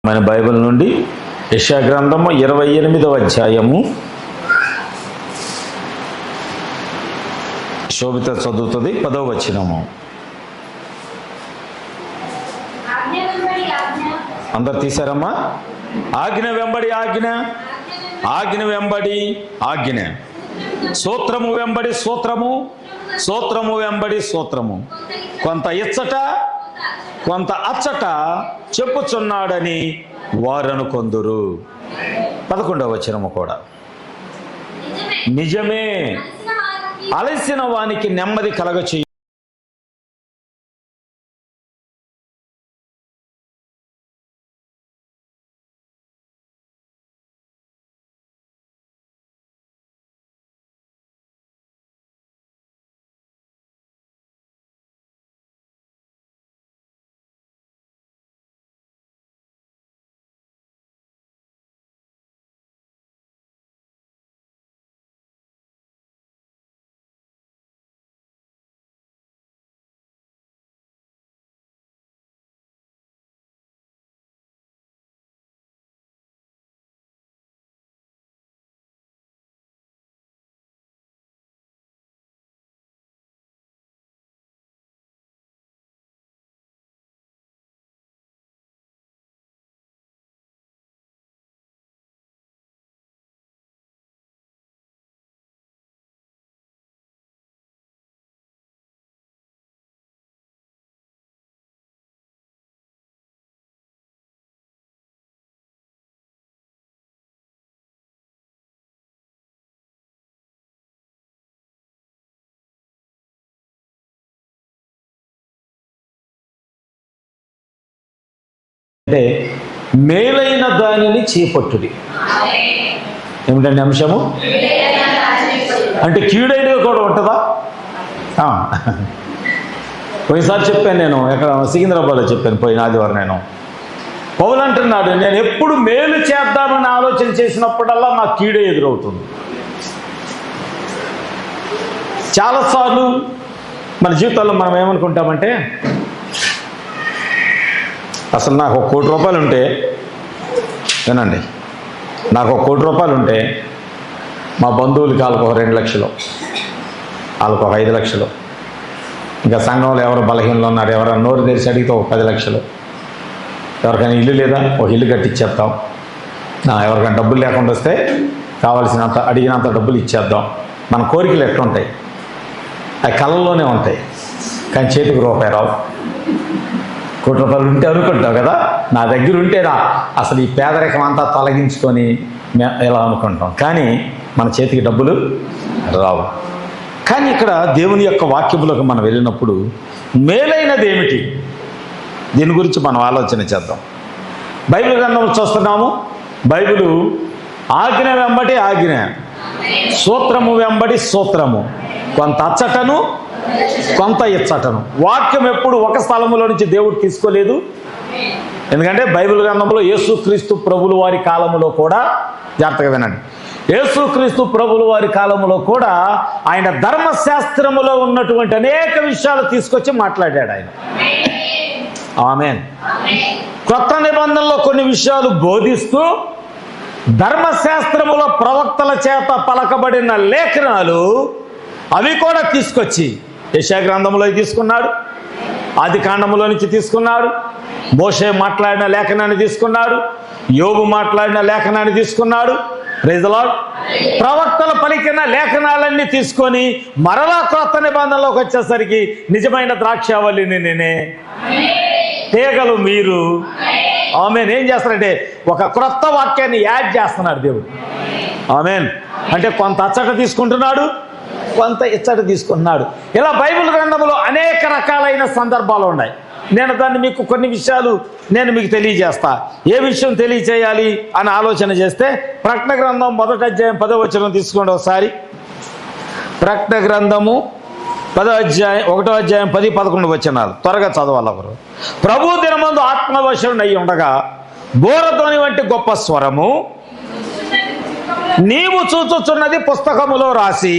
మన బైబిల్ నుండి యెషయా గ్రంథము 28వ అధ్యాయము. శోభిత చదువుతుంది 10వ వచనము. అందరు తీశారమ్మా? ఆజ్ఞ వెంబడి ఆజ్ఞ, ఆజ్ఞ వెంబడి ఆజ్ఞ, సూత్రము వెంబడి సూత్రము, సూత్రము వెంబడి సూత్రము, కొంత ఇచ్చట కొంత అచ్చట చెప్పుచున్నాడని వారనుకొందురు. 11వ వచనము కూడా నిజమే, అలసిన వానికి నెమ్మది కలగచేయు. అంటే మేలైన దానిని చేపట్టుడి. ఏమిటండి అంశము? అంటే కీడైనది కూడా ఉంటుందా? పోయినసారి చెప్పాను నేను, ఎక్కడ సికింద్రాబాద్లో చెప్పాను పోయిన ఆదివారం. నేను పౌలు అంటున్నాడు, నేను ఎప్పుడు మేలు చేద్దామని ఆలోచన చేసినప్పుడల్లా నాకు కీడే ఎదురవుతుంది. చాలాసార్లు మన జీవితాల్లో మనం ఏమనుకుంటామంటే, అసలు నాకు ₹1 కోటి ఉంటే, వినండి, నాకు ₹1 కోటి ఉంటే మా బంధువులకి వాళ్ళకు ఒక 2 లక్షలు, వాళ్ళకు ఒక 5 లక్షలు, ఇంకా సంఘంలో ఎవరు బలహీనలు ఉన్నారు, ఎవరైనా నోరు తెరిచి అడిగితే ఒక 10 లక్షలు, ఎవరికైనా ఇల్లు లేదా ఒక ఇల్లు కట్టించేద్దాం, ఎవరికైనా డబ్బులు లేకుండా వస్తే కావాల్సినంత అడిగినంత డబ్బులు ఇచ్చేద్దాం. మన కోరికలు ఎట్లుంటాయి? అవి కళ్ళల్లోనే ఉంటాయి, కానీ చేతికి రూపాయి రావు. ₹1 కోటి ఉంటే అనుకుంటావు కదా, నా దగ్గర ఉంటేనా అసలు ఈ పేదరికం అంతా తొలగించుకొని ఎలా అనుకుంటాం, కానీ మన చేతికి డబ్బులు రావు. కానీ ఇక్కడ దేవుని యొక్క వాక్యములకు మనం వెళ్ళినప్పుడు మేలైనది ఏమిటి, దీని గురించి మనం ఆలోచన చేద్దాం. బైబిల్ గ్రంథం చూస్తున్నాము. బైబిలు ఆజ్ఞ వెంబడి ఆజ్ఞ, సూత్రము వెంబడి సూత్రము, కొంత అచ్చటను కొంత ఇచ్చటను. వాక్యం ఎప్పుడు ఒక స్థలములో నుంచి దేవుడు తీసుకోలేదు. ఎందుకంటే బైబిల్ గ్రంథంలో యేసుక్రీస్తు ప్రభులు వారి కాలములో కూడా, జాగ్రత్తగా వినండి, యేసుక్రీస్తు ప్రభులు వారి కాలములో కూడా ఆయన ధర్మశాస్త్రములో ఉన్నటువంటి అనేక విషయాలు తీసుకొచ్చి మాట్లాడాడు ఆయన. ఆమేన్. కొత్త నిబంధనలో కొన్ని విషయాలు బోధిస్తూ ధర్మశాస్త్రములో ప్రవక్తల చేత పలకబడిన లేఖనాలు అవి కూడా తీసుకొచ్చి యెషయా గ్రంథంలో తీసుకున్నాడు, ఆది కాండములో నుంచి తీసుకున్నాడు, మోషే మాట్లాడిన లేఖనాన్ని తీసుకున్నాడు, యోబు మాట్లాడిన లేఖనాన్ని తీసుకున్నాడు. Praise the Lord. ప్రవక్తలు పలికిన లేఖనాలన్నీ తీసుకొని మరలా క్రొత్త నిబంధనలోకి వచ్చేసరికి నిజమైన ద్రాక్షావల్లిని నేనే, తీగలు మీరు. ఆమేన్. ఏం చేస్తారంటే ఒక క్రొత్త వాక్యాన్ని యాడ్ చేస్తున్నాడు దేవుడు. ఆమేన్. అంటే కొంత అచ్చట తీసుకుంటున్నాడు, కొంత ఇచ్చట తీసుకుంటున్నాడు. ఇలా బైబిల్ గ్రంథంలో అనేక రకాలైన సందర్భాలు ఉన్నాయి. నేను దాన్ని మీకు కొన్ని విషయాలు నేను మీకు తెలియజేస్తా. ఏ విషయం తెలియచేయాలి అని ఆలోచన చేస్తే ప్రకటన గ్రంథం 1వ అధ్యాయం 10వ వచనం తీసుకోండి ఒకసారి. ప్రకటన గ్రంథము 1వ అధ్యాయం 10, 11 వచనాలు త్వరగా చదవాలి ఒకరు. ప్రభు దినమందు ఆత్మవశుడు అయి ఉండగా బోరధ్వని వంటి గొప్ప స్వరము నీవు చూచుచున్నది పుస్తకములో రాసి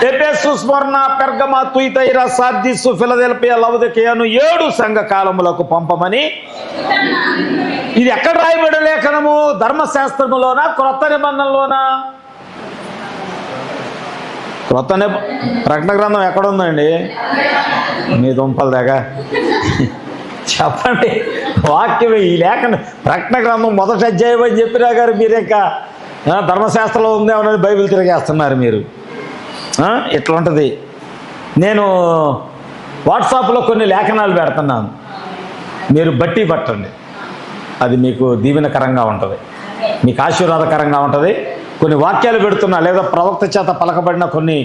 ఎఫెసు, స్మరణ, పెర్గమ, తుయితైర, సార్దిస్సు, ఫిలదెల్ఫియా, లవొదికయను 7 సంఘ కాలములకు పంపమని ఇది ఎక్కడ రాయబడిన లేఖనము? ధర్మశాస్త్రములోనా, క్రొత్త నిబంధనలోనా? ప్రకటన గ్రంథం ఎక్కడుందండి? మీ దుంపల దాకా చెప్పండి. వాక్యం ఈ లేఖన ప్రకటన గ్రంథం మొదటి అధ్యాయం అని చెప్పినా గారు మీరు ఇంకా ధర్మశాస్త్రంలో ఉందేమన్నది బైబిల్ తిరిగేస్తున్నారు మీరు. ఇట్లా ఉంటుంది. నేను వాట్సాప్లో కొన్ని లేఖనాలు పెడుతున్నాను, మీరు బట్టి పట్టండి. అది మీకు దీవెనకరంగా ఉంటుంది, మీకు ఆశీర్వాదకరంగా ఉంటుంది. కొన్ని వాక్యాలు పెడుతున్నా, లేదా ప్రవక్త చేత పలకబడిన కొన్ని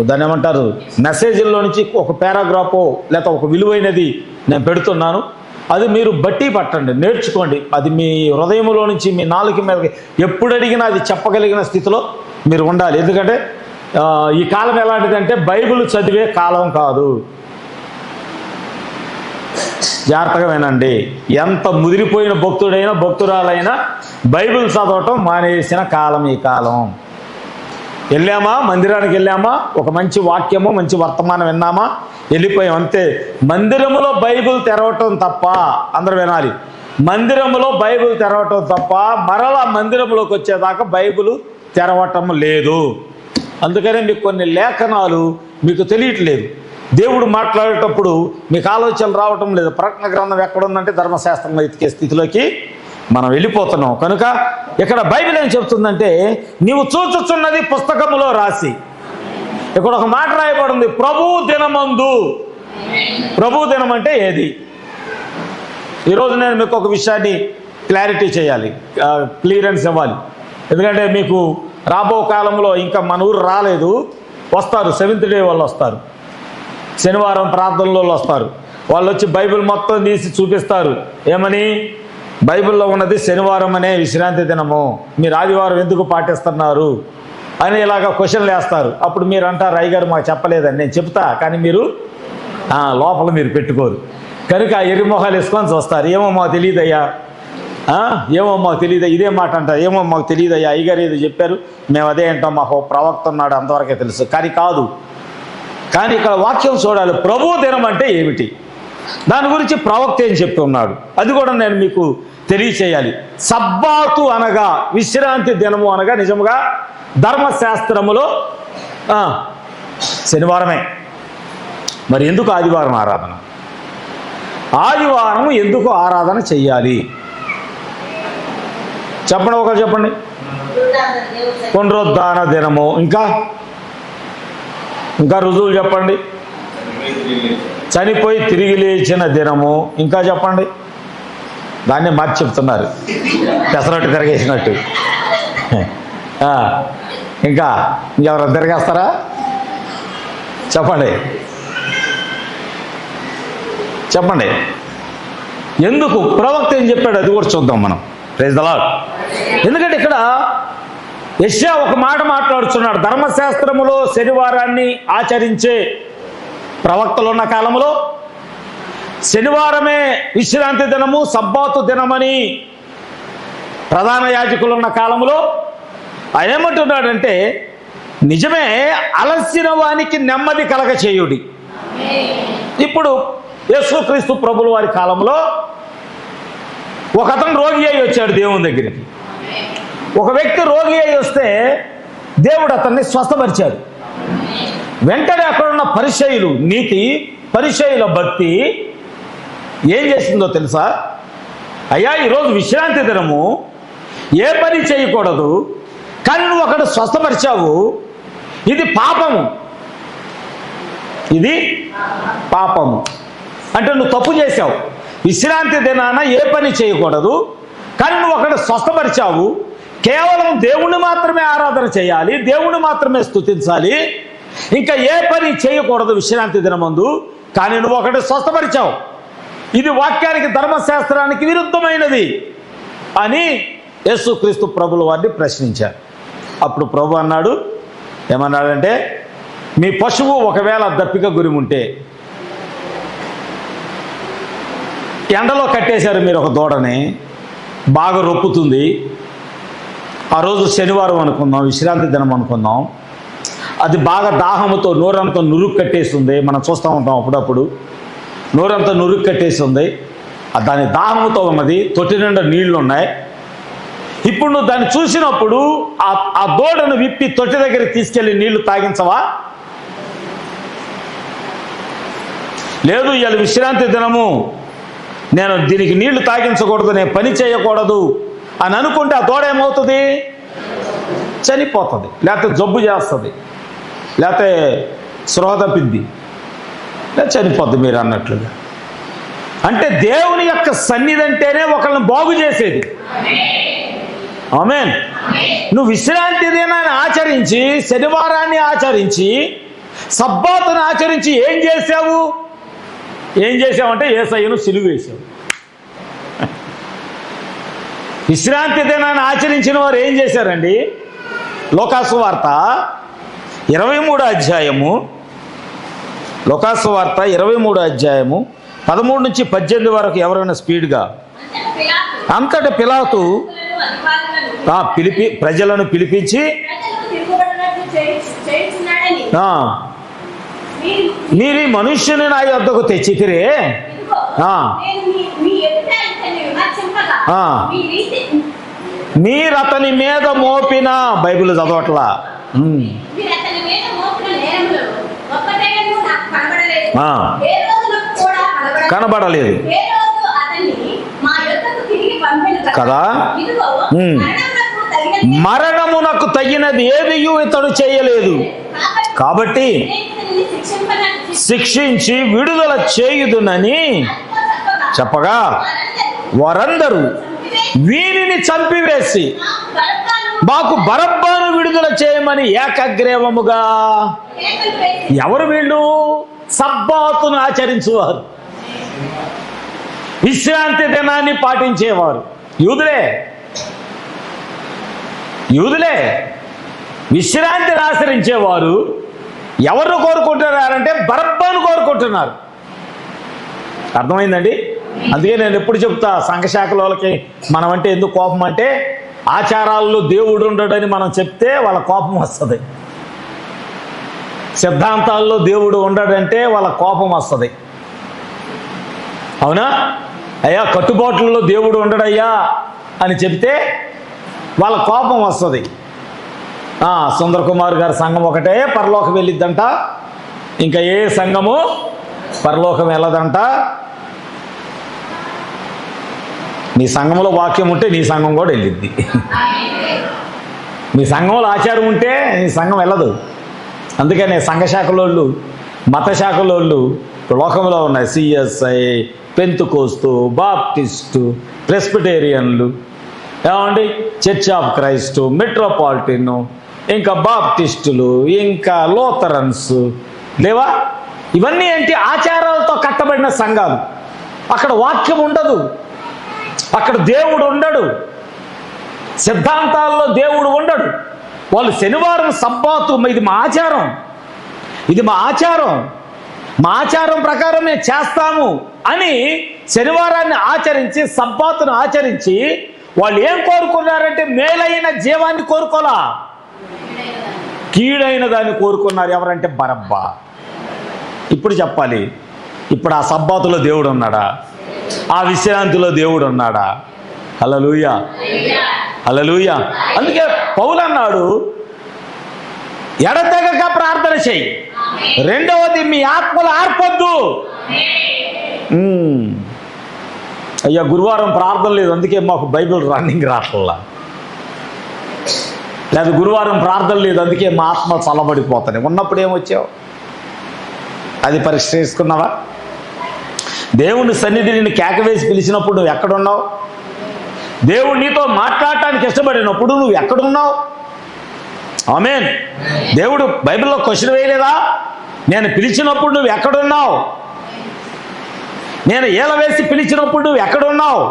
దాన్ని ఏమంటారు మెసేజ్ల్లో నుంచి ఒక పారాగ్రాఫో లేదా ఒక విలువైనది నేను పెడుతున్నాను. అది మీరు బట్టి పట్టండి, నేర్చుకోండి. అది మీ హృదయంలో నుంచి మీ నాలుక మీద ఎప్పుడు అడిగినా అది చెప్పగలిగిన స్థితిలో మీరు ఉండాలి. ఎందుకంటే ఈ కాలం ఎలాంటిదంటే బైబిల్ చదివే కాలం కాదు. జాగ్రత్తగా వినండి. ఎంత ముదిరిపోయిన భక్తుడైనా భక్తురాలైనా బైబిల్ చదవటం మానేసిన కాలం ఈ కాలం. వెళ్ళామా, మందిరానికి వెళ్ళామా, ఒక మంచి వాక్యము మంచి వర్తమానం విన్నామా, వెళ్ళిపోయాం అంతే. మందిరములో బైబిల్ తెరవటం తప్ప, అందరూ వినాలి, మందిరములో బైబిల్ తెరవటం తప్ప మరలా మందిరంలోకి వచ్చేదాకా బైబిల్ తెరవటం లేదు. అందుకనే మీకు కొన్ని లేఖనాలు మీకు తెలియట్లేదు. దేవుడు మాట్లాడేటప్పుడు మీకు ఆలోచనలు రావటం లేదు. ప్రకటన గ్రంథం ఎక్కడుందంటే ధర్మశాస్త్రంలో ఎతికే స్థితిలోకి మనం వెళ్ళిపోతున్నాం. కనుక ఇక్కడ బైబిల్ ఏం చెప్తుందంటే, నీవు చూచుచున్నది పుస్తకములో రాసి. ఇక్కడ ఒక మాట రాయబడింది, ప్రభు దినమందు. ప్రభు దినం అంటే ఏది? ఈరోజు నేను మీకు ఒక విషయాన్ని క్లారిటీ చేయాలి, క్లియరెన్స్ ఇవ్వాలి. ఎందుకంటే మీకు రాబో కాలంలో ఇంకా మన ఊరు రాలేదు, వస్తారు. 7th డే వాళ్ళు వస్తారు, శనివారం ప్రార్థనలో వస్తారు. వాళ్ళు వచ్చి బైబిల్ మొత్తం తీసి చూపిస్తారు. ఏమని? బైబిల్లో ఉన్నది శనివారం అనే విశ్రాంతి దినము, మీరు ఆదివారం ఎందుకు పాటిస్తున్నారు అని ఇలాగ క్వశ్చన్లు వేస్తారు. అప్పుడు మీరు అంటారు, అయ్యగారు మాకు చెప్పలేదని. నేను చెప్తా, కానీ మీరు లోపల మీరు పెట్టుకోరు. కనుక ఎర్రిమొహాలు వేసుకొని చూస్తారు. ఏమో మాకు తెలియదయ్యా, ఏమో మాకు తెలియదు, ఇదే మాట అంటారు. ఏమో మాకు తెలియదయ్యా, అయ్యగారు ఏదో చెప్పారు, మేము అదే అంటాం, మాకు ప్రవక్త ఉన్నాడు, అంతవరకే తెలుసు. కానీ కాదు. కానీ ఇక్కడ వాక్యం చూడాలి. ప్రభు దినం అంటే ఏమిటి, దాని గురించి ప్రవక్త ఏం చెప్పి ఉన్నాడు, అది కూడా నేను మీకు తెలియచేయాలి. సబ్బాతు అనగా విశ్రాంతి దినము అనగా నిజముగా ధర్మశాస్త్రములో శనివారమే. మరి ఎందుకు ఆదివారం ఆరాధన? ఆదివారం ఎందుకు ఆరాధన చెయ్యాలి చెప్పండి, ఒకరు చెప్పండి. పునరుద్ధాన దినము, ఇంకా రుజువులు చెప్పండి. చనిపోయి తిరిగి లేచిన దినము, ఇంకా చెప్పండి. దాన్ని మార్చి చెప్తున్నారు, పెసరట్టు తిరగేసినట్టు. ఇంకా ఇంకెవరు తిరగేస్తారా? చెప్పండి. ఎందుకు ప్రవక్త ఏం చెప్పాడు అది కూడా చూద్దాం మనం. Praise the Lord. ఎందుకంటే ఇక్కడ యెషయా ఒక మాట మాట్లాడుతున్నాడు. ధర్మశాస్త్రములో శనివారాన్ని ఆచరించే ప్రవక్తలు ఉన్న కాలంలో శనివారమే విశ్రాంతి దినము, సబ్బాతు దినమని ప్రధాన యాజకులు ఉన్న కాలంలో ఆయన ఏమంటున్నాడంటే, నిజమే, అలసిన వానికి నెమ్మది కలగ చేయుడి. ఇప్పుడు యేసుక్రీస్తు ప్రభుల వారి కాలంలో ఒక అతను రోగి అయి వచ్చాడు దేవుని దగ్గరికి. ఒక వ్యక్తి రోగి అయి వస్తే దేవుడు అతన్ని స్వస్థపరిచాడు. వెంటనే అక్కడున్న పరిచయులు నీతి, పరిచయుల భక్తి ఏం చేసిందో తెలుసా? అయ్యా, ఈరోజు విశ్రాంతి దినము, ఏ పని చేయకూడదు, కానీ నువ్వు ఒకడు స్వస్థపరిచావు, ఇది పాపము. ఇది పాపము అంటే నువ్వు తప్పు చేశావు. విశ్రాంతి దినాన ఏ పని చేయకూడదు, కానీ నువ్వు ఒకడు స్వస్థపరిచావు. కేవలం దేవుణ్ణి మాత్రమే ఆరాధన చేయాలి, దేవుణ్ణి మాత్రమే స్తుతించాలి, ఇంకా ఏ పని చేయకూడదు విశ్రాంతి దినమందు, కానీ నువ్వు ఒకటి స్వస్థపరిచావు. ఇది వాక్యానికి, ధర్మశాస్త్రానికి విరుద్ధమైనది అని యేసుక్రీస్తు ప్రభుల వారిని ప్రశ్నించారు. అప్పుడు ప్రభు అన్నాడు, ఏమన్నాడంటే, మీ పశువు ఒకవేళ దప్పిక గురి ఉంటే, ఎండలో కట్టేశారు మీరు ఒక దూడని, బాగా రొప్పుతుంది. ఆ రోజు శనివారం అనుకుందాం, విశ్రాంతి దినం అనుకుందాం. అది బాగా దాహముతో నోరంతా నురుగు కట్టేస్తుంది. మనం చూస్తూ ఉంటాం అప్పుడప్పుడు, నోరంతా నురుగు కట్టేస్తుంది. దాని దాహంతో ఉన్నది, తొట్టి నిండా నీళ్లు ఉన్నాయి. ఇప్పుడు నువ్వు దాన్ని చూసినప్పుడు ఆ దూడను విప్పి తొట్టి దగ్గరికి తీసుకెళ్ళి నీళ్లు తాగించవా? లేదు, ఇవాళ విశ్రాంతి దినము, నేను దీనికి నీళ్లు తాగించకూడదు, నేను పని చేయకూడదు అని అనుకుంటే ఆ దూడ ఏమవుతుంది? చనిపోతుంది, లేకపోతే జబ్బు చేస్తుంది, లేకపోతే స్పృహ తప్పిద్ది, లేదా చనిపోద్ది మీరు అన్నట్లుగా. అంటే దేవుని యొక్క సన్నిధి అంటేనే ఒకళ్ళని బాగు చేసేది. ఆమేన్. నువ్వు విశ్రాంతి దినాన్ని ఆచరించి, శనివారాన్ని ఆచరించి, సబ్బాతును ఆచరించి ఏం చేసావు? ఏం చేసావంటే యేసయ్యను సిలువ వేసావు. విశ్రాంతి దినాన్ని ఆచరించిన వారు ఏం చేశారండి? లోకాసు వార్త 23వ అధ్యాయము, లోకాసు వార్త 23వ అధ్యాయము 13 నుంచి 18 వరకు ఎవరైనా స్పీడ్గా. అంతట పిలాతు ప్రజలను పిలిపించి, మీరు ఈ మనుష్యుని నా యొద్దకు తెచ్చితిరే, మీరు అతని మీద మోపిన, బైబిల్ చదవట్లా, కనబడలేదు కదా. మరణమునకు తగినది ఏదియు ఇతడు చేయలేదు, కాబట్టి శిక్షించి విడుదల చేయుదునని చెప్పగా వారందరూ వీరిని చంపివేసి మాకు బరబ్బను విడుదల చేయమని ఏకగ్రీవముగా. ఎవరు వీళ్ళు? సబ్బాతును ఆచరించేవారు, విశ్రాంతి దినాన్ని పాటించేవారు, యూదులే విశ్రాంతిని ఆచరించేవారు. ఎవరు కోరుకుంటున్నారంటే బరబ్బను కోరుకుంటున్నారు. అర్థమైందండి? అందుకే నేను ఎప్పుడు చెప్తా, సంఘశాఖల వాళ్ళకి మనం అంటే ఎందుకు కోపం అంటే, ఆచారాల్లో దేవుడు ఉండడని మనం చెప్తే వాళ్ళ కోపం వస్తుంది, సిద్ధాంతాల్లో దేవుడు ఉండడంటే వాళ్ళ కోపం వస్తుంది. అవునా? అయ్యా కట్టుబాట్లలో దేవుడు ఉండడయ్యా అని చెప్తే వాళ్ళ కోపం వస్తుంది. సుందర్ కుమార్ గారి సంఘం ఒకటే పరలోకం వెళ్ళిద్దంట, ఇంకా ఏ సంఘము పరలోకం వెళ్ళదంట. నీ సంఘంలో వాక్యం ఉంటే నీ సంఘం కూడా వెళ్ళిద్ది, మీ సంఘంలో ఆచారం ఉంటే నీ సంఘం వెళ్ళదు. అందుకనే సంఘశాఖలోళ్ళు, మత శాఖలోళ్ళు లోకంలో ఉన్నాయి. సిఎస్ఐ, పెంతుకోస్తు, బాప్టిస్టు, ప్రెస్బిటేరియన్లు, ఏమండి చర్చ్ ఆఫ్ క్రైస్ట్, మెట్రోపాలిటన్, ఇంకా బాప్టిస్టులు, ఇంకా లోథరన్స్ లేవా? ఇవన్నీ ఏంటి? ఆచారాలతో కట్టబడిన సంఘాలు. అక్కడ వాక్యం ఉండదు, అక్కడ దేవుడు ఉండడు, సిద్ధాంతాల్లో దేవుడు ఉండడు. వాళ్ళు శనివారం సబ్బాతు, ఇది మా ఆచారం, ఇది మా ఆచారం, మా ఆచారం ప్రకారం మేము చేస్తాము అని శనివారాన్ని ఆచరించి, సబ్బాతును ఆచరించి వాళ్ళు ఏం కోరుకున్నారంటే మేలైన జీవాన్ని కోరుకోలా, కీడైన దాన్ని కోరుకున్నారు. ఎవరంటే బరబ్బా. ఇప్పుడు చెప్పాలి, ఇప్పుడు ఆ సబ్బాతులో దేవుడు ఉన్నాడా? ఆ విశ్రాంతిలో దేవుడు ఉన్నాడా? హల్లెలూయా, హల్లెలూయా. అందుకే పౌలు అన్నాడు, ఎడతెగక ప్రార్థన చెయ్యి, రెండవది మీ ఆత్మలు ఆర్పొద్దు. అయ్యా గురువారం ప్రార్థన లేదు, అందుకే మాకు బైబిల్ రన్నింగ్ రాట్లా, లేదు గురువారం ప్రార్థన లేదు, అందుకే మా ఆత్మ చల్లబడిపోతాయి. ఉన్నప్పుడు ఏమొచ్చావు? అది పరీక్ష చేసుకున్నావా? దేవుని సన్నిధిని కేకవేసి పిలిచినప్పుడు నువ్వు ఎక్కడున్నావు? దేవుడు నీతో మాట్లాడటానికి ఇష్టపడినప్పుడు నువ్వు ఎక్కడున్నావు? ఆమేన్. దేవుడు బైబిల్లో క్వశ్చన్ వేయలేదా? నేను పిలిచినప్పుడు నువ్వు ఎక్కడున్నావు? నేను ఏల వేసి పిలిచినప్పుడు నువ్వు ఎక్కడున్నావు?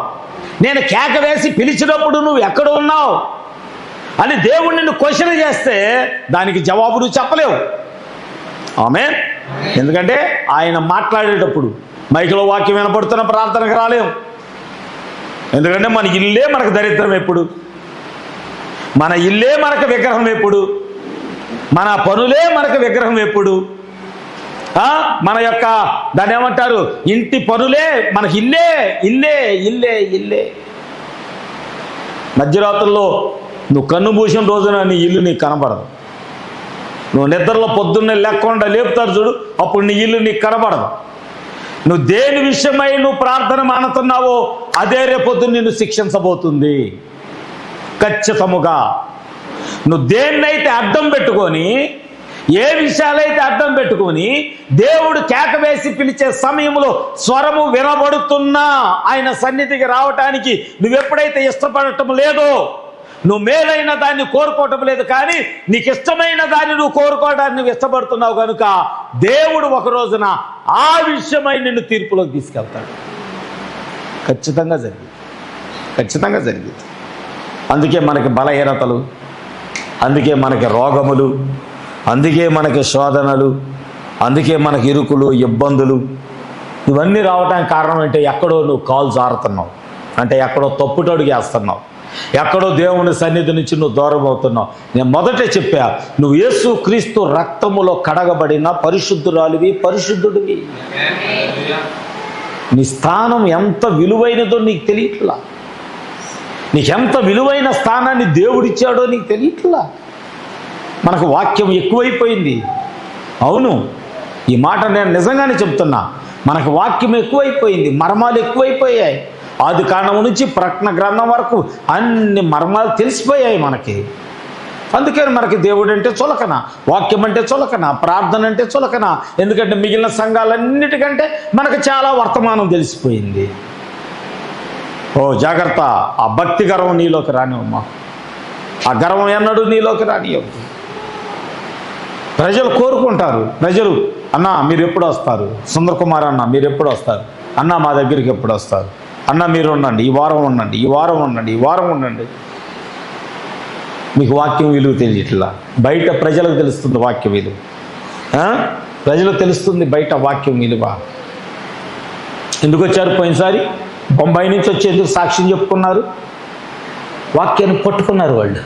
నేను కేక వేసి పిలిచినప్పుడు నువ్వు ఎక్కడ ఉన్నావు అని దేవుడు నిన్ను క్వశ్చన్ చేస్తే దానికి జవాబు నువ్వు చెప్పలేవు. ఆమేన్. ఎందుకంటే ఆయన మాట్లాడేటప్పుడు మైకులో వాక్యం వినపడుతున్న ప్రార్థనకు రాలేము. ఎందుకంటే మన ఇల్లే మనకు దరిద్రం ఎప్పుడు, మన ఇల్లే మనకు విగ్రహం ఎప్పుడు, మన పనులే మనకు విగ్రహం ఎప్పుడు. మన యొక్క దాన్ని ఏమంటారు, ఇంటి పనులే మనకి ఇల్లే ఇల్లే ఇల్లే ఇల్లే. మధ్యరాత్రుల్లో నువ్వు కన్ను మూసిన రోజున నీ ఇల్లు నీకు కనబడదు. నువ్వు నిద్రలో పొద్దున్నే లేకుండా లేపుతారు చూడు, అప్పుడు నీ ఇల్లు నీకు కనబడదు. నువ్వు దేని విషయమై నువ్వు ప్రార్థన మానుతున్నావో అదే రేపొద్దున నిన్ను శిక్షించబోతుంది ఖచ్చితముగా. నువ్వు దేన్నైతే అడ్డం పెట్టుకొని, ఏ విషయాలైతే అడ్డం పెట్టుకొని దేవుడు కేక వేసి పిలిచే సమయంలో స్వరము వినబడుతున్నా ఆయన సన్నిధికి రావటానికి నువ్వెప్పుడైతే ఇష్టపడటం లేదో, నువ్వు మేలైన దాన్ని కోరుకోవటం లేదు, కానీ నీకు ఇష్టమైన దాన్ని నువ్వు కోరుకోవడానికి నువ్వు ఇష్టపడుతున్నావు కనుక దేవుడు ఒక రోజున ఆ విషయమై నిన్ను తీర్పులోకి తీసుకెళ్తాడు. ఖచ్చితంగా జరిగింది, ఖచ్చితంగా జరిగింది. అందుకే మనకి బలహీనతలు, అందుకే మనకి రోగములు, అందుకే మనకి శోధనలు, అందుకే మనకి ఇరుకులు, ఇబ్బందులు, ఇవన్నీ రావడానికి కారణం అంటే ఎక్కడో నువ్వు కాలు జారుతున్నావు, అంటే ఎక్కడో తప్పుటడుగు వేస్తున్నావు, ఎక్కడో దేవుని సన్నిధి నుంచి నువ్వు దూరం అవుతున్నావు. నేను మొదటే చెప్పా, నువ్వు యేసు క్రీస్తు రక్తములో కడగబడిన పరిశుద్ధురాలివి, పరిశుద్ధుడివి. నీ స్థానం ఎంత విలువైనదో నీకు తెలియట్లా. నీకెంత విలువైన స్థానాన్ని దేవుడిచ్చాడో నీకు తెలియట్లా. మనకు వాక్యం ఎక్కువైపోయింది. అవును, ఈ మాట నేను నిజంగానే చెప్తున్నా. మనకు వాక్యం ఎక్కువైపోయింది, మర్మాలు ఎక్కువైపోయాయి. ఆది కాండం నుంచి ప్రకటన గ్రంథం వరకు అన్ని మర్మాలు తెలిసిపోయాయి మనకి. అందుకని మనకి దేవుడు అంటే చులకన, వాక్యం అంటే చులకన, ప్రార్థన అంటే చులకన. ఎందుకంటే మిగిలిన సంఘాలన్నిటికంటే మనకు చాలా వర్తమానం తెలిసిపోయింది. ఓ జాగ్రత్త, ఆ భక్తి గర్వం నీలోకి రానివమ్మా. ఆ గర్వం ఎన్నడూ నీలోకి రానివ్వద్దు. ప్రజలు కోరుకుంటారు, ప్రజలు అన్న మీరు ఎప్పుడు వస్తారు, సుందర్ కుమార్ అన్న మీరు ఎప్పుడు వస్తారు, అన్న మా దగ్గరికి ఎప్పుడు వస్తారు, అన్న మీరు ఉండండి, ఈ వారం ఉండండి, ఈ వారం ఉండండి, ఈ వారం ఉండండి. మీకు వాక్యం విలువ తెలియట్లా. బయట ప్రజలకు తెలుస్తుంది వాక్య విలువ, ప్రజలకు తెలుస్తుంది బయట వాక్యం విలువ. ఎందుకు వచ్చారు పోయినసారి? బొంబాయి నుంచి వచ్చేందుకు సాక్ష్యం చెప్పుకున్నారు, వాక్యాన్ని పట్టుకున్నారు. వాళ్ళు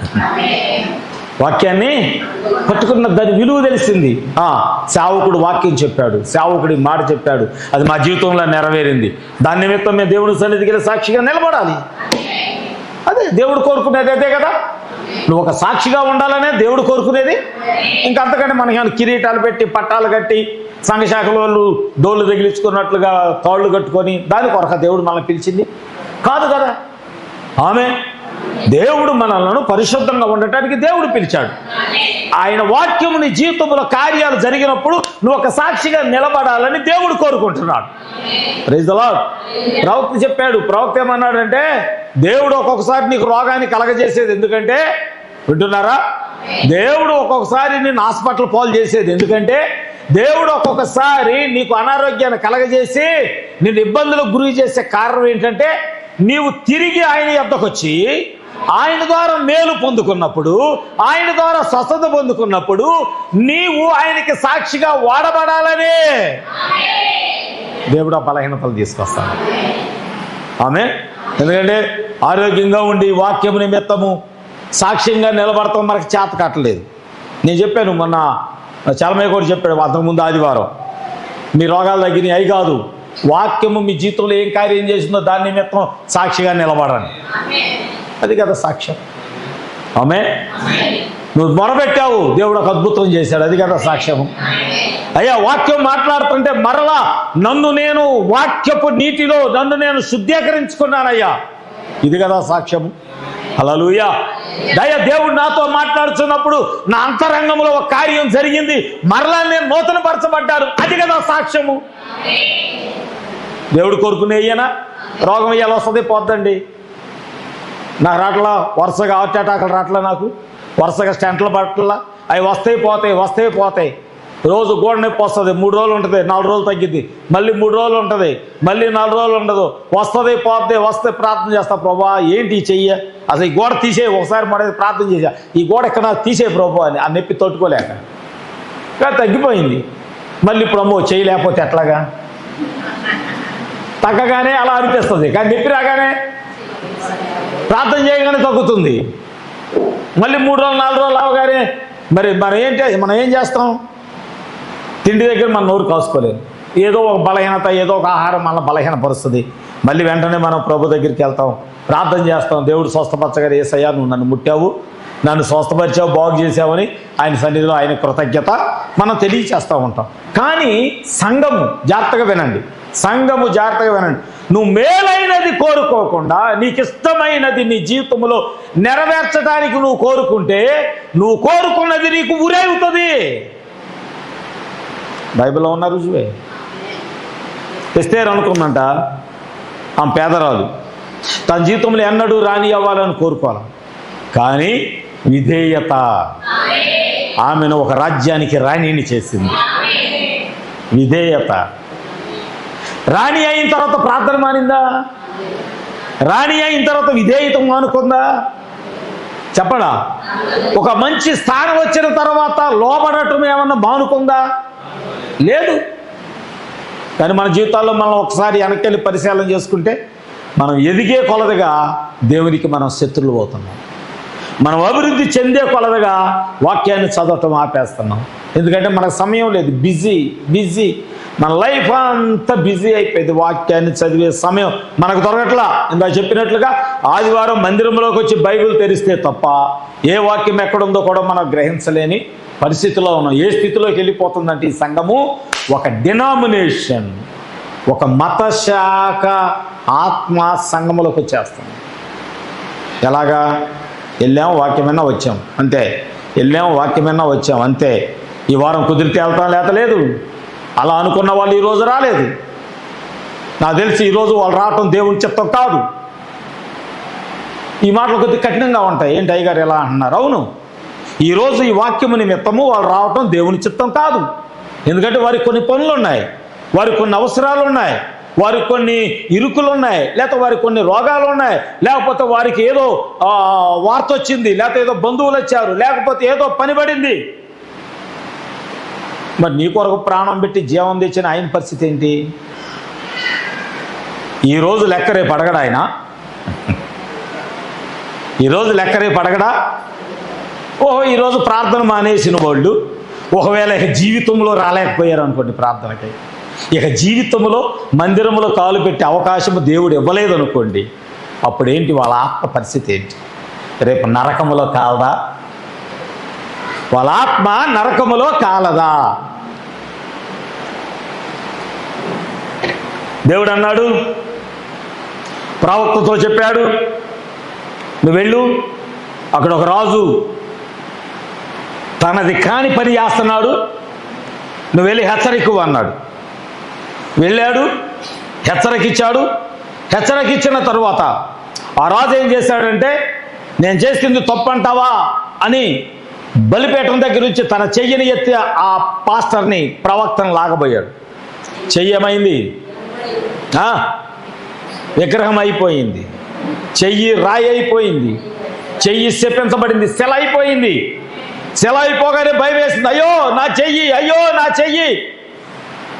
వాక్యాన్ని పట్టుకున్న దాని విలువ తెలిసింది. సేవకుడు వాక్యం చెప్పాడు, సేవకుడి మాట చెప్పాడు, అది మా జీవితంలో నెరవేరింది. దాని నిమిత్తం మేము దేవుడి సన్నిధికి సాక్షిగా నిలబడాలి. అదే దేవుడు కోరుకునేది, అదే కదా. నువ్వు ఒక సాక్షిగా ఉండాలనే దేవుడు కోరుకునేది. ఇంకంతకంటే మనకి కిరీటాలు పెట్టి పట్టాలు కట్టి సంఘశాఖల వాళ్ళు డోళ్ళు తగిలించుకున్నట్లుగా తాళ్ళు కట్టుకొని దాని కొరక దేవుడు మనల్ని పిలిచింది కాదు కదా. ఆమె దేవుడు మనల్ని పరిశుద్ధంగా ఉండటానికి దేవుడు పిలిచాడు. ఆయన వాక్యం నీ జీవితంలో కార్యాలు జరిగినప్పుడు నువ్వు ఒక సాక్షిగా నిలబడాలని దేవుడు కోరుకుంటున్నాడు. Praise the Lord. ప్రవక్త చెప్పాడు. ప్రవక్త ఏమన్నాడంటే, దేవుడు ఒక్కొక్కసారి నీకు రోగాన్ని కలగజేసేది ఎందుకంటే, వింటున్నారా, దేవుడు ఒక్కొక్కసారి నేను హాస్పిటల్ పాలు చేసేది ఎందుకంటే, దేవుడు ఒక్కొక్కసారి నీకు అనారోగ్యాన్ని కలగజేసి నిన్ను ఇబ్బందులకు గురి చేసే కారణం ఏంటంటే, నీవు తిరిగి ఆయన యొద్దకు వచ్చి ఆయన ద్వారా మేలు పొందుకున్నప్పుడు, ఆయన ద్వారా స్వస్థత పొందుకున్నప్పుడు నీవు ఆయనకి సాక్షిగా వాడబడాలనే దేవుడు ఆ బలహీనతలు తీసుకొస్తాడు. ఆమె ఎందుకంటే ఆరోగ్యంగా ఉండి వాక్యము నిమిత్తము సాక్ష్యంగా నిలబడతాం మనకు చేత కట్టలేదు. నేను చెప్పాను మొన్న, చలమయ్య కూడా చెప్పాడు అంతకుముందు ఆదివారం, మీ రోగాలు తగ్గినాయి అవి కాదు, వాక్యము మీ జీవితంలో ఏం కార్యం చేసిందో దాని నిమిత్తం సాక్షిగా నిలబడండి. అది కదా సాక్ష్యం. ఆమె నువ్వు మొరబెట్టావు, దేవుడు ఒక అద్భుతం చేశాడు, అది కదా సాక్ష్యము. అయ్యా వాక్యం మాట్లాడుతుంటే మరలా నన్ను నేను వాక్యపు నీటిలో నన్ను నేను శుద్ధీకరించుకున్నానయ్యా, ఇది కదా సాక్ష్యము. హల్లెలూయా. దేవుడు నాతో మాట్లాడుతున్నప్పుడు నా అంతరంగంలో ఒక కార్యం జరిగింది, మరలా నేను నూతన పరచబడ్డాను, అది కదా సాక్ష్యము. దేవుడు కోరుకునేయ్యనా రోగం ఇయ్యాలి వస్తుంది పోద్దండి. నాకు రాట్లా, వరుసగా హార్ట్ అటాక్లు రాట్లా, నాకు వరుసగా స్టెంట్లు పట్టలా, అవి వస్తాయి పోతాయి వస్తాయి పోతాయి. రోజు గోడ నొప్పి వస్తుంది, 3 రోజులు ఉంటుంది, 4 రోజులు తగ్గిద్ది, మళ్ళీ 3 రోజులు ఉంటుంది, మళ్ళీ 4 రోజులు ఉండదు, వస్తుంది పోతుంది. వస్తే ప్రార్థన చేస్తా, ప్రభా ఏంటి చెయ్య, అసలు ఈ గోడ తీసే, ఒకసారి మన ప్రార్థన చేసా, ఈ గోడ ఎక్కడ తీసే ప్రభు అని, ఆ నొప్పి తట్టుకోలేక తగ్గిపోయింది. మళ్ళీ ఇప్పుడు అమ్మో చేయలేకపోతే ఎట్లాగా, తగ్గగానే అలా అనిపిస్తుంది, కానీ నొప్పి రాగానే ప్రార్థన చేయగానే తగ్గుతుంది. మళ్ళీ 3 రోజులు 4 రోజులు అవగానే మరి మనం ఏం చేస్తాం, తిండి దగ్గర మన నోరు కాసుకోలేదు. ఏదో ఒక బలహీనత, ఏదో ఒక ఆహారం మన బలహీనపరుస్తుంది. మళ్ళీ వెంటనే మనం ప్రభు దగ్గరికి వెళ్తాం, ప్రార్థన చేస్తాం. దేవుడు స్వస్థపరచగా, యేసయ్యా నువ్వు నన్ను ముట్టావు, నన్ను స్వస్థపరిచావు, బాగు చేసావని ఆయన సన్నిధిలో ఆయన కృతజ్ఞత మనం తెలియచేస్తూ ఉంటాం. కానీ సంఘము జాగ్రత్తగా వినండి, సంఘము జాగ్రత్తగా వినండి. నువ్వు మేలైనది కోరుకోకుండా నీకు ఇష్టమైనది నీ జీవితంలో నెరవేర్చడానికి నువ్వు కోరుకుంటే నువ్వు కోరుకున్నది నీకు ఉరేవుతుంది. బైబిల్లో ఉన్న రుజువే. ఎస్తేరు అనుకుందంట, ఆమె పేదరాలు, తన జీవితంలో ఎన్నడూ రాణి అవ్వాలని కోరుకోవాలి. కానీ విధేయత ఆమెను ఒక రాజ్యానికి రాణిని చేసింది. విధేయత. రాణి అయిన తర్వాత ప్రార్థన మానిందా? రాణి అయిన తర్వాత విధేయత మానుకుందా? చెప్పడా? ఒక మంచి స్థానం వచ్చిన తర్వాత లోబడటం ఏమన్నా మానుకుందా? లేదు. కానీ మన జీవితాల్లో మనం ఒకసారి వెనక్కి పరిశీలన చేసుకుంటే మనం ఎదిగే కొలదిగా దేవునికి మనం శత్రువులు అవుతున్నాం. మనం అభివృద్ధి చెందే కొలదిగా వాక్యాన్ని చదవటం ఆపేస్తున్నాం. ఎందుకంటే మనకు సమయం లేదు, బిజీ. మన లైఫ్ అంతా బిజీ అయిపోయింది. వాక్యాన్ని చదివే సమయం మనకు దొరకట్లా. ఇందా చెప్పినట్లుగా ఆదివారం మందిరంలోకి వచ్చి బైబిల్ తెరిస్తే తప్ప ఏ వాక్యం ఎక్కడుందో కూడా మనం గ్రహించలేని పరిస్థితిలో ఉన్నాం. ఏ స్థితిలోకి వెళ్ళిపోతుందంటే ఈ సంఘము ఒక డినామినేషన్, ఒక మత శాఖ ఆత్మ సంఘములోకి వచ్చేస్తుంది. ఎలాగా? వెళ్ళాము వాక్యమైనా వచ్చాం అంతే, వెళ్ళాము వాక్యమైనా వచ్చాం అంతే. ఈ వారం కుదిరితే వెళ్తాం, లేత లేదు. అలా అనుకున్న వాళ్ళు ఈరోజు రాలేదు. నాకు తెలిసి ఈరోజు వాళ్ళు రావటం దేవుని చిత్తం కాదు. ఈ మాటలు కొద్దిగా కఠినంగా ఉంటాయి. ఏంటి అయ్యగారు ఎలా అంటున్నారు? అవును, ఈరోజు ఈ వాక్యము నిమిత్తము వాళ్ళు రావటం దేవుని చిత్తం కాదు. ఎందుకంటే వారికి కొన్ని పనులు ఉన్నాయి, వారికి కొన్ని అవసరాలు ఉన్నాయి, వారికి కొన్ని ఇరుకులు ఉన్నాయి, లేకపోతే వారికి కొన్ని రోగాలు ఉన్నాయి, లేకపోతే వారికి ఏదో వార్త వచ్చింది, లేకపోతే ఏదో బంధువులు వచ్చారు, లేకపోతే ఏదో పని పడింది. మరి నీ కొరకు ప్రాణం పెట్టి జీవం తెచ్చిన ఆయన పరిస్థితి ఏంటి? ఈరోజు లెక్క రేపు అడగడా ఆయన? ఈరోజు లెక్క రేపు అడగడా? ఓహో, ఈరోజు ప్రార్థన మానేసిన వాళ్ళు ఒకవేళ ఇక జీవితంలో రాలేకపోయారు అనుకోండి ప్రార్థనకి, ఇక జీవితంలో మందిరంలో కాలు పెట్టే అవకాశము దేవుడు ఇవ్వలేదు అనుకోండి, అప్పుడేంటి వాళ్ళ ఆత్మ పరిస్థితి ఏంటి? రేపు నరకములో కాలదా? వాళ్ళ ఆత్మ నరకములో కాలదా? దేవుడు అన్నాడు, ప్రవక్తతో చెప్పాడు, నువ్వు వెళ్ళు, అక్కడ ఒక రాజు తనది కాని పని చేస్తున్నాడు, నువ్వు వెళ్ళి హెచ్చరికు అన్నాడు. వెళ్ళాడు, హెచ్చరికిచ్చాడు. హెచ్చరికిచ్చిన తరువాత ఆ రాజు ఏం చేశాడంటే, నేను చేసింది తప్పు అంటావా అని బలిపీఠం దగ్గర నుంచి తన చెయ్యిని ఎత్తి ఆ పాస్టర్ని, ప్రవక్తను లాగబోయాడు. చెయ్యమైంది, విగ్రహం అయిపోయింది, చెయ్యి రాయి అయిపోయింది, చెయ్యి శపించబడింది, సెల అయిపోయింది. సెల అయిపోగానే భయం వేసింది, అయ్యో నా చెయ్యి, అయ్యో నా చెయ్యి.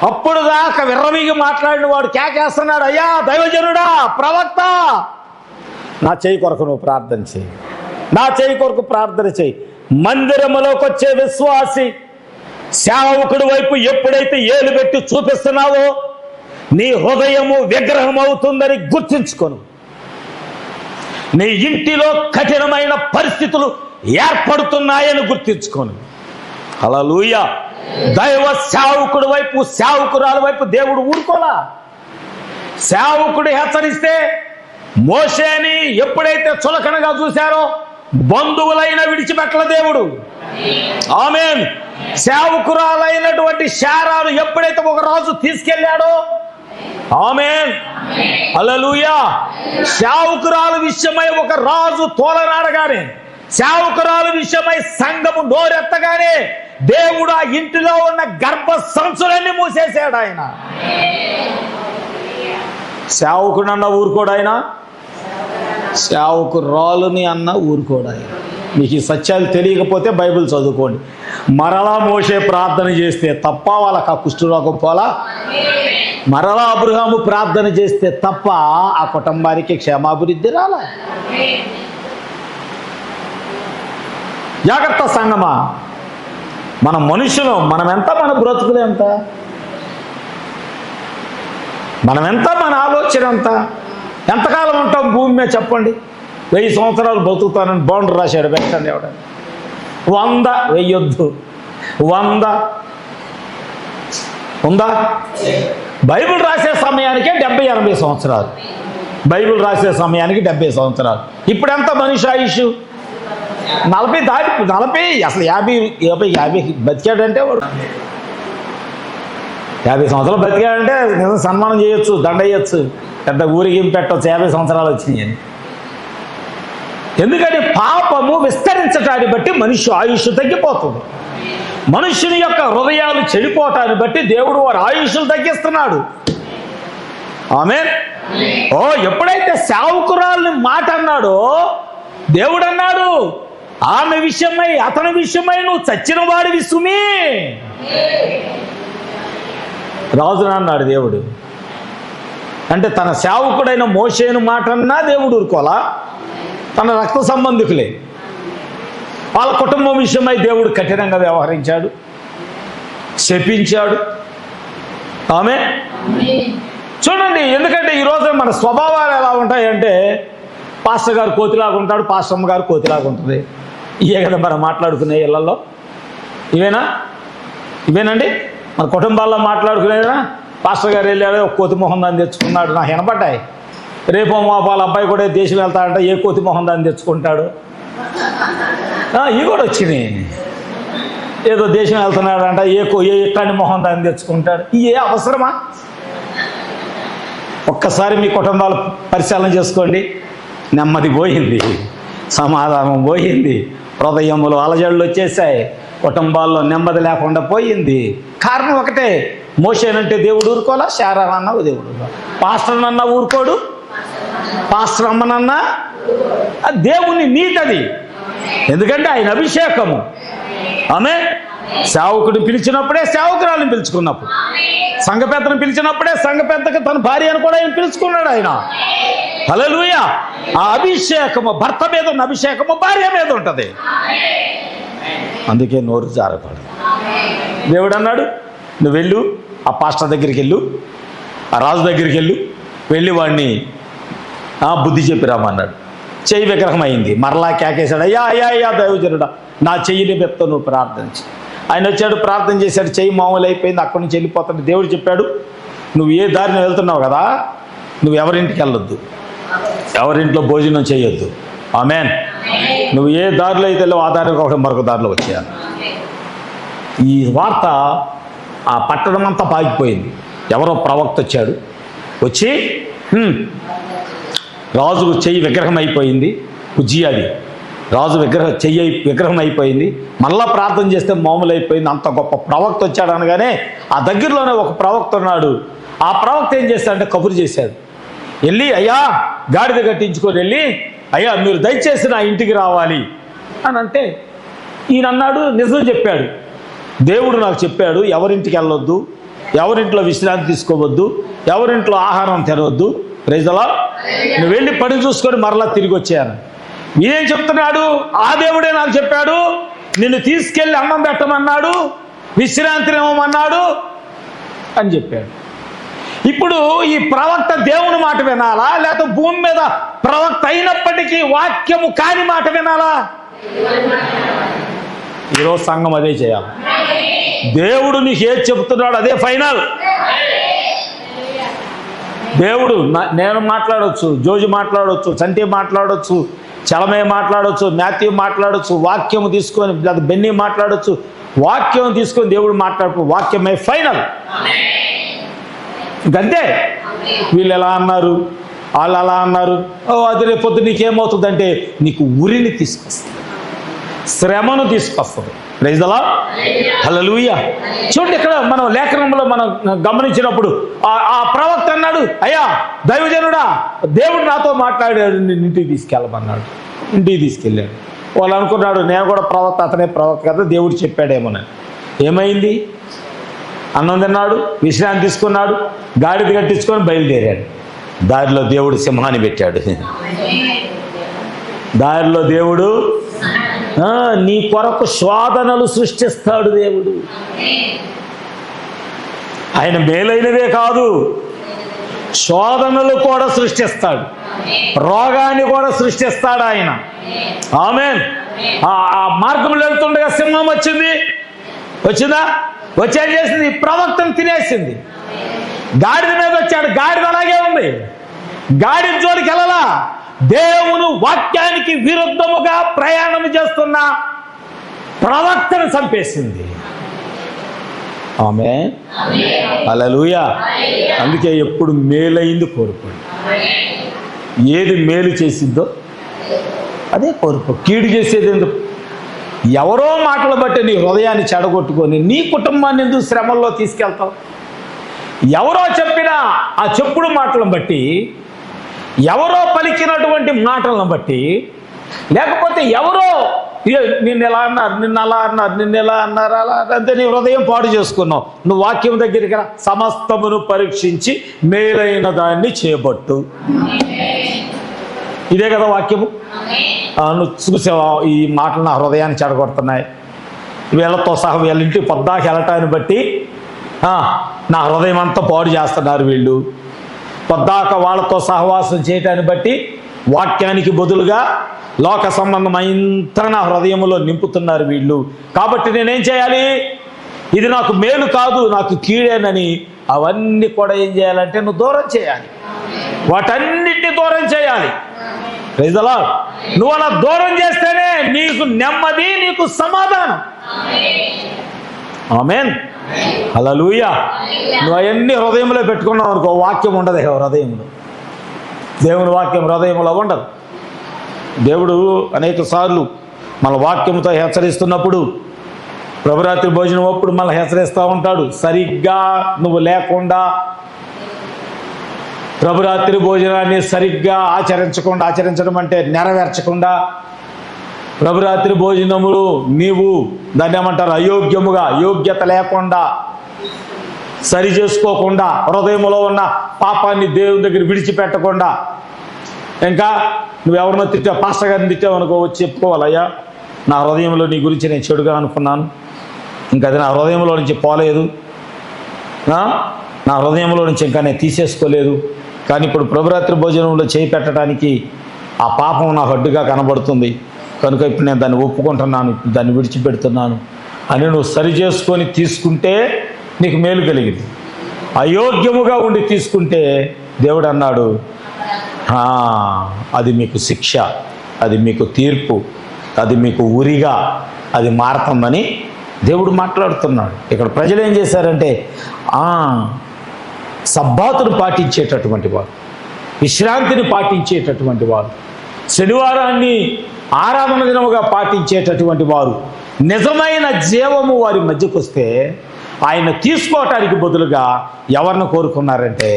అప్పుడు దాకా విర్రవీగి మాట్లాడిన వాడు కేకేస్తున్నాడు, అయ్యా దైవజనుడా, ప్రవక్త, నా చెయ్యి కొరకు నువ్వు ప్రార్థన చేయి, నా చెయ్యి కొరకు ప్రార్థన చేయి. మందిరములోకి వచ్చే విశ్వాసి సేవకుడి వైపు ఎప్పుడైతే ఏలు పెట్టి చూపిస్తున్నావో నీ హృదయము విగ్రహం అవుతుందని గుర్తించుకోను. నీ ఇంటిలో కఠినమైన పరిస్థితులు ఏర్పడుతున్నాయని గుర్తించుకోను. హల్లెలూయా. దైవ సేవకుడి వైపు, సేవకురాల వైపు దేవుడు ఊరుకోలా. సేవకుడు హెచ్చరిస్తే మోషేని ఎప్పుడైతే చులకనగా చూశారో బంధువులైన విడిచిపెట్టల దేవుడు. ఆమేన్. సేవకురాలైనటువంటి శారాను ఎప్పుడైతే ఒక రాజు తీసుకెళ్ళాడో, ఆమేన్, హల్లెలూయా, సేవకురాల విషయమై ఒక రాజు తోలనాడగానే, సేవకురాల విషయమై సంఘము నోరెత్తగానే దేవుడు ఆ ఇంటిలో ఉన్న గర్భ సంచులన్నీ మూసేశాడు. ఆయన సేవకుడన్నా ఊరుకోడు, ఆయన సేవకురాలుని అన్న ఊరుకోడు. ఆయన మీకు ఈ సత్యాలు తెలియకపోతే బైబిల్ చదువుకోండి. మరలా మోషే ప్రార్థన చేస్తే తప్ప వాళ్ళకి ఆ కుష్ఠరోగం పోలా, మరలా అబ్రహాము ప్రార్థన చేస్తే తప్ప ఆ కుటుంబానికి క్షేమాభివృద్ధి రాలా. జాగ్రత్త సంగమా, మన మనుషులు మనమెంత, మన బ్రతుకులు ఎంత, మనమెంత, మన ఆలోచన ఎంత. ఎంతకాలం ఉంటాం భూమి మీద చెప్పండి? 1000 సంవత్సరాలు బతుకుతానని బాండ్ రాశాడు, పెట్టండి ఎవడని. 100 వెయ్యొద్దు, 100 ఉందా? బైబిల్ రాసే సమయానికే 70-80 సంవత్సరాలు. బైబిల్ రాసే సమయానికి 70 సంవత్సరాలు. ఇప్పుడు ఎంత మనిషి ఆయుష్? 40 దాటి 40, అసలు 50 బతికాడంటే వాడు 50 సంవత్సరాలు బతికాడంటే నిజం సన్మానం చేయొచ్చు, దండ వేయచ్చు, పెద్ద ఊరికి పెట్టవచ్చు 50 సంవత్సరాలు వచ్చినాయి. ఎందుకంటే పాపము విస్తరించటాన్ని బట్టి మనిషి ఆయుష్ తగ్గిపోతుంది. మనుషుని యొక్క హృదయాలు చెడిపోవటాన్ని బట్టి దేవుడు వారి ఆయుష్లు తగ్గిస్తున్నాడు. ఆమేన్. ఎప్పుడైతే సేవకురాలని మాట అన్నాడో దేవుడు అన్నాడు, ఆమె విషయమై అతని విషయమై నువ్వు చచ్చిన వాడి విసుమి రాజున అన్నాడు దేవుడు. అంటే తన సేవకుడైన మోషేను మాట అన్నా దేవుడు ఊరుకోలా, తన రక్త సంబంధికులే వాళ్ళ కుటుంబం విషయమై దేవుడు కఠినంగా వ్యవహరించాడు, శపించాడు. ఆమె చూడండి, ఎందుకంటే ఈరోజు మన స్వభావాలు ఎలా ఉంటాయంటే, పాస్టర్ గారు కోతిలాగా ఉంటాడు, పాస్టర్ అమ్మ గారు కోతిలాగా ఉంటుంది. ఇవే కదా మనం మాట్లాడుకునే ఇళ్లలో, ఇవేనండి మన కుటుంబాల్లో మాట్లాడుకునేదా. పాస్టర్ గారు వెళ్ళాడు, ఒక కోతి మొహం దాన్ని తెచ్చుకున్నాడు, నాకు వినపడ్డాయి. రేపో వాళ్ళ అబ్బాయి కూడా దేశం వెళ్తాడంటే ఏ కోతి మొహం దాన్ని తెచ్చుకుంటాడు. ఇవి కూడా వచ్చినాయి. ఏదో దేశం వెళ్తున్నాడంట, ఏ ఎక్కడి మొహం దాన్ని తెచ్చుకుంటాడు. ఏ అవసరమా? ఒక్కసారి మీ కుటుంబాలు పరిశీలన చేసుకోండి. నెమ్మది పోయింది, సమాధానం పోయింది, హృదయములు అలజడులు వచ్చేసాయి, కుటుంబాల్లో నెమ్మది లేకుండా పోయింది. కారణం ఒకటే, మోషేనంటే దేవుడు ఊరుకోలా, శారానన్నా దేవుడు ఊరుకోవాలి, పాస్టర్ అన్నా ఊరుకోడు, పాస్టర్ అమ్మనన్నా. దేవుని నీతది, ఎందుకంటే ఆయన అభిషేకము. ఆమె సేవకుడిని పిలిచినప్పుడే సేవకురాలను పిలుచుకున్నప్పుడు, సంఘ పెద్దను పిలిచినప్పుడే సంఘ పెద్దకు తన భార్యను కూడా ఆయన పిలుచుకున్నాడు ఆయన. హల్లెలూయా. ఆ అభిషేకము భర్త మీద ఉన్న అభిషేకము భార్య మీద ఉంటుంది. అందుకే నోరు జారకూడదు. దేవుడు అన్నాడు, నువ్వు వెళ్ళు, ఆ పాస్టర్ దగ్గరికి వెళ్ళు, ఆ రాజు దగ్గరికి వెళ్ళి వాడిని బుద్ధి చెప్పిరామన్నాడు. చెయ్యి విగ్రహం అయింది. మరలా కేకేశాడు, అయ్యా దైవజనుడా, నా చెయ్యిని బెత్తో నువ్వు ప్రార్థించి. ఆయన వచ్చాడు, ప్రార్థన చేశాడు, చెయ్యి మామూలు అయిపోయింది, అక్కడి నుంచి వెళ్ళిపోతాడు. దేవుడు చెప్పాడు, నువ్వు ఏ దారిని వెళ్తున్నావు కదా, నువ్వు ఎవరింటికి వెళ్ళొద్దు, ఎవరింట్లో భోజనం చేయొద్దు. ఆమేన్. నువ్వు ఏ దారిలో అయితే వెళ్ళావు ఆ దారిలో ఒకటి మరొక దారిలో వచ్చేయాలి. ఈ వార్త ఆ పట్టణం అంతా పాకిపోయింది. ఎవరో ప్రవక్త వచ్చాడు, వచ్చి రాజు చెయ్యి విగ్రహం అయిపోయింది, ఉజ్జియాది రాజు విగ్రహం అయిపోయింది, మళ్ళా ప్రార్థన చేస్తే మామూలు అయిపోయింది. అంత గొప్ప ప్రవక్త వచ్చాడు అనగానే ఆ దగ్గరలోనే ఒక ప్రవక్త ఉన్నాడు. ఆ ప్రవక్త ఏం చేశాడంటే కబురు చేశాడు, వెళ్ళి అయ్యా గాడిద కట్టించుకొని వెళ్ళి, అయ్యా మీరు దయచేసి నా ఇంటికి రావాలి అని అంటే, ఈయన అన్నాడు, నిజం చెప్పాడు, దేవుడు నాకు చెప్పాడు ఎవరింటికి వెళ్ళొద్దు, ఎవరింట్లో విశ్రాంతి తీసుకోవద్దు, ఎవరింట్లో ఆహారం తినవద్దు. Praise the Lord. నువ్వు వెళ్ళి పని చూసుకొని మరలా తిరిగి వచ్చాను. ఈయనేం చెప్తున్నాడు, ఆ దేవుడే నాకు చెప్పాడు, నిన్ను తీసుకెళ్ళి అన్నం పెట్టమన్నాడు, విశ్రాంతిని ఇవ్వమన్నాడు అని చెప్పాడు. ఇప్పుడు ఈ ప్రవక్త దేవుని మాట వినాలా, లేకపోతే భూమి మీద ప్రవక్త అయినప్పటికీ వాక్యము కాని మాట వినాలా? ఈరోజు సంఘం అదే చేయాలి. దేవుడు నీకు ఏది చెబుతున్నాడు అదే ఫైనల్. దేవుడు నేను మాట్లాడవచ్చు, జోజు మాట్లాడవచ్చు, చంటి మాట్లాడవచ్చు, చలమే మాట్లాడవచ్చు, మాథ్యూ మాట్లాడవచ్చు, వాక్యము తీసుకొని బెన్నీ మాట్లాడవచ్చు, వాక్యం తీసుకొని దేవుడు మాట్లాడు, వాక్యమే ఫైనల్. ఇంకంతే. వీళ్ళు ఎలా అన్నారు, వాళ్ళు అలా అన్నారు, అది రేపొద్దు నీకేమవుతుందంటే నీకు ఉరిని తీసుకొస్తుంది, శ్రమను తీసుకొస్తుంది. Praise the lord. హల్లెలూయా. చూడండి, ఇక్కడ మనం లేఖనంలో మనం గమనించినప్పుడు ఆ ప్రవక్త అన్నాడు, అయ్యా దైవజనుడా, దేవుడు నాతో మాట్లాడాడు, నేను ఇంటికి తీసుకెళ్ళమన్నాడు. ఇంటికి తీసుకెళ్ళాడు. వాళ్ళు అనుకున్నాడు నేను కూడా ప్రవక్త, అతనే ప్రవక్త కదా, దేవుడు చెప్పాడేమోనని. ఏమైంది? అన్నం తిన్నాడు, విశ్రాంతి తీసుకున్నాడు, గాడిద కట్టించుకొని బయలుదేరాడు. దారిలో దేవుడు సింహాన్ని పెట్టాడు. దారిలో దేవుడు నీ కొరకు శోధనలు సృష్టిస్తాడు దేవుడు. ఆయన మేలైనవే కాదు, శోధనలు కూడా సృష్టిస్తాడు, రోగాన్ని కూడా సృష్టిస్తాడు ఆయన. ఆమేన్. ఆ మార్గంలో వెళ్తుండగా సింహం వచ్చిందా? వచ్చి ఏం చేసింది? ప్రవక్తను తినేసింది. గాడిద మీద వచ్చాడు, గాడిద అలాగే ఉంది, గాడిద జోలికి వెళ్ళలా. దేవుని వాక్యానికి విరుద్ధముగా ప్రయాణం చేస్తున్న ప్రవక్తను చంపేసింది. ఆమేన్. హల్లెలూయా. అందుకే ఎప్పుడు మేలైంది కోరుకోండి. ఏది మేలు చేసిద్దో అదే కోరుకో. కీడు చేసేది ఎందుకు? ఎవరో మాటలు బట్టి నీ హృదయాన్ని చెడగొట్టుకొని నీ కుటుంబాన్ని ఎందుకు శ్రమల్లో తీసుకెళ్తావు? ఎవరో చెప్పిన ఆ చెప్పుడు మాటలను బట్టి, ఎవరో పలికినటువంటి మాటలను బట్టి, లేకపోతే ఎవరో నిన్ను ఎలా అన్నారు, నిన్ను అలా అన్నారు, నిన్ను ఎలా అన్నారు, అలా అంతే నీ హృదయం పాడు చేసుకున్నావు. నువ్వు వాక్యం దగ్గరికి రా. సమస్తమును పరీక్షించి మేలైన దాన్ని చేపట్టు. ఇదే కదా వాక్యము. నువ్వు చూసావా ఈ మాటలు నా హృదయాన్ని చెడగొడుతున్నాయి, వీళ్ళతో సహా వీళ్ళ ఇంటికి పొద్దాకి వెళ్ళటాన్ని బట్టి నా హృదయం అంతా పాడు చేస్తున్నారు వీళ్ళు, పొద్దాక వాళ్ళతో సహవాసం చేయటాన్ని బట్టి వాక్యానికి బదులుగా లోక సంబంధమైంత నా హృదయంలో నింపుతున్నారు వీళ్ళు. కాబట్టి నేనేం చేయాలి? ఇది నాకు మేలు కాదు, నాకు కీడేనని అవన్నీ కూడా ఏం చేయాలంటే నువ్వు దూరం చేయాలి. వాటన్నిటిని దూరం చేయాలి. Praise the Lord. నువ్వు అలా దూరం చేస్తేనే నీకు నెమ్మది, నీకు సమాధానం. ఆమేన్. హల్లెలూయా. నువ్వు అవన్నీ హృదయంలో పెట్టుకున్నావు అనుకో, వాక్యం ఉండదు హృదయంలో. దేవుని వాక్యం హృదయంలో ఉండదు. దేవుడు అనేక సార్లు మన వాక్యంతో హెచ్చరిస్తున్నప్పుడు, ప్రభురాత్రి భోజనం అప్పుడు మళ్ళీ హెచ్చరిస్తూ ఉంటాడు. సరిగ్గా నువ్వు లేకుండా ప్రభురాత్రి భోజనాన్ని సరిగ్గా ఆచరించడం అంటే నెరవేర్చకుండా, ప్రభురాత్రి భోజనములు నీవు దాన్ని ఏమంటారు అయోగ్యముగా, యోగ్యత లేకుండా, సరి చేసుకోకుండా, హృదయంలో ఉన్న పాపాన్ని దేవుని దగ్గర విడిచిపెట్టకుండా, ఇంకా నువ్వెవరినో తిట్టావు, పాస్టర్ గారిని తిట్టావు అనుకో, వచ్చి చెప్పుకోవాలయ్యా నా హృదయంలో నీ గురించి నేను చెడుగా అనుకున్నాను, ఇంకా అది నా హృదయంలో నుంచి పోలేదు, నా హృదయంలో నుంచి ఇంకా నేను తీసేసుకోలేదు, కానీ ఇప్పుడు ప్రభురాత్రి భోజనంలో చేయి పెట్టడానికి ఆ పాపం నాకు అడ్డుగా కనబడుతుంది కనుక ఇప్పుడు నేను దాన్ని ఒప్పుకుంటున్నాను, దాన్ని విడిచిపెడుతున్నాను అని నువ్వు సరి చేసుకొని తీసుకుంటే నీకు మేలు కలిగింది. అయోగ్యముగా ఉండి తీసుకుంటే దేవుడు అన్నాడు అది మీకు శిక్ష, అది మీకు తీర్పు, అది మీకు ఉరిగా అది మారుతుందని దేవుడు మాట్లాడుతున్నాడు. ఇక్కడ ప్రజలు ఏం చేశారంటే సబ్బాతును పాటించేటటువంటి వారు, విశ్రాంతిని పాటించేటటువంటి వారు, శనివారాన్ని ఆరాధన దినముగా పాటించేటటువంటి వారు, నిజమైన జీవము వారి మధ్యకు వస్తే ఆయన తీసుకోవటానికి బదులుగా ఎవరిని కోరుకున్నారంటే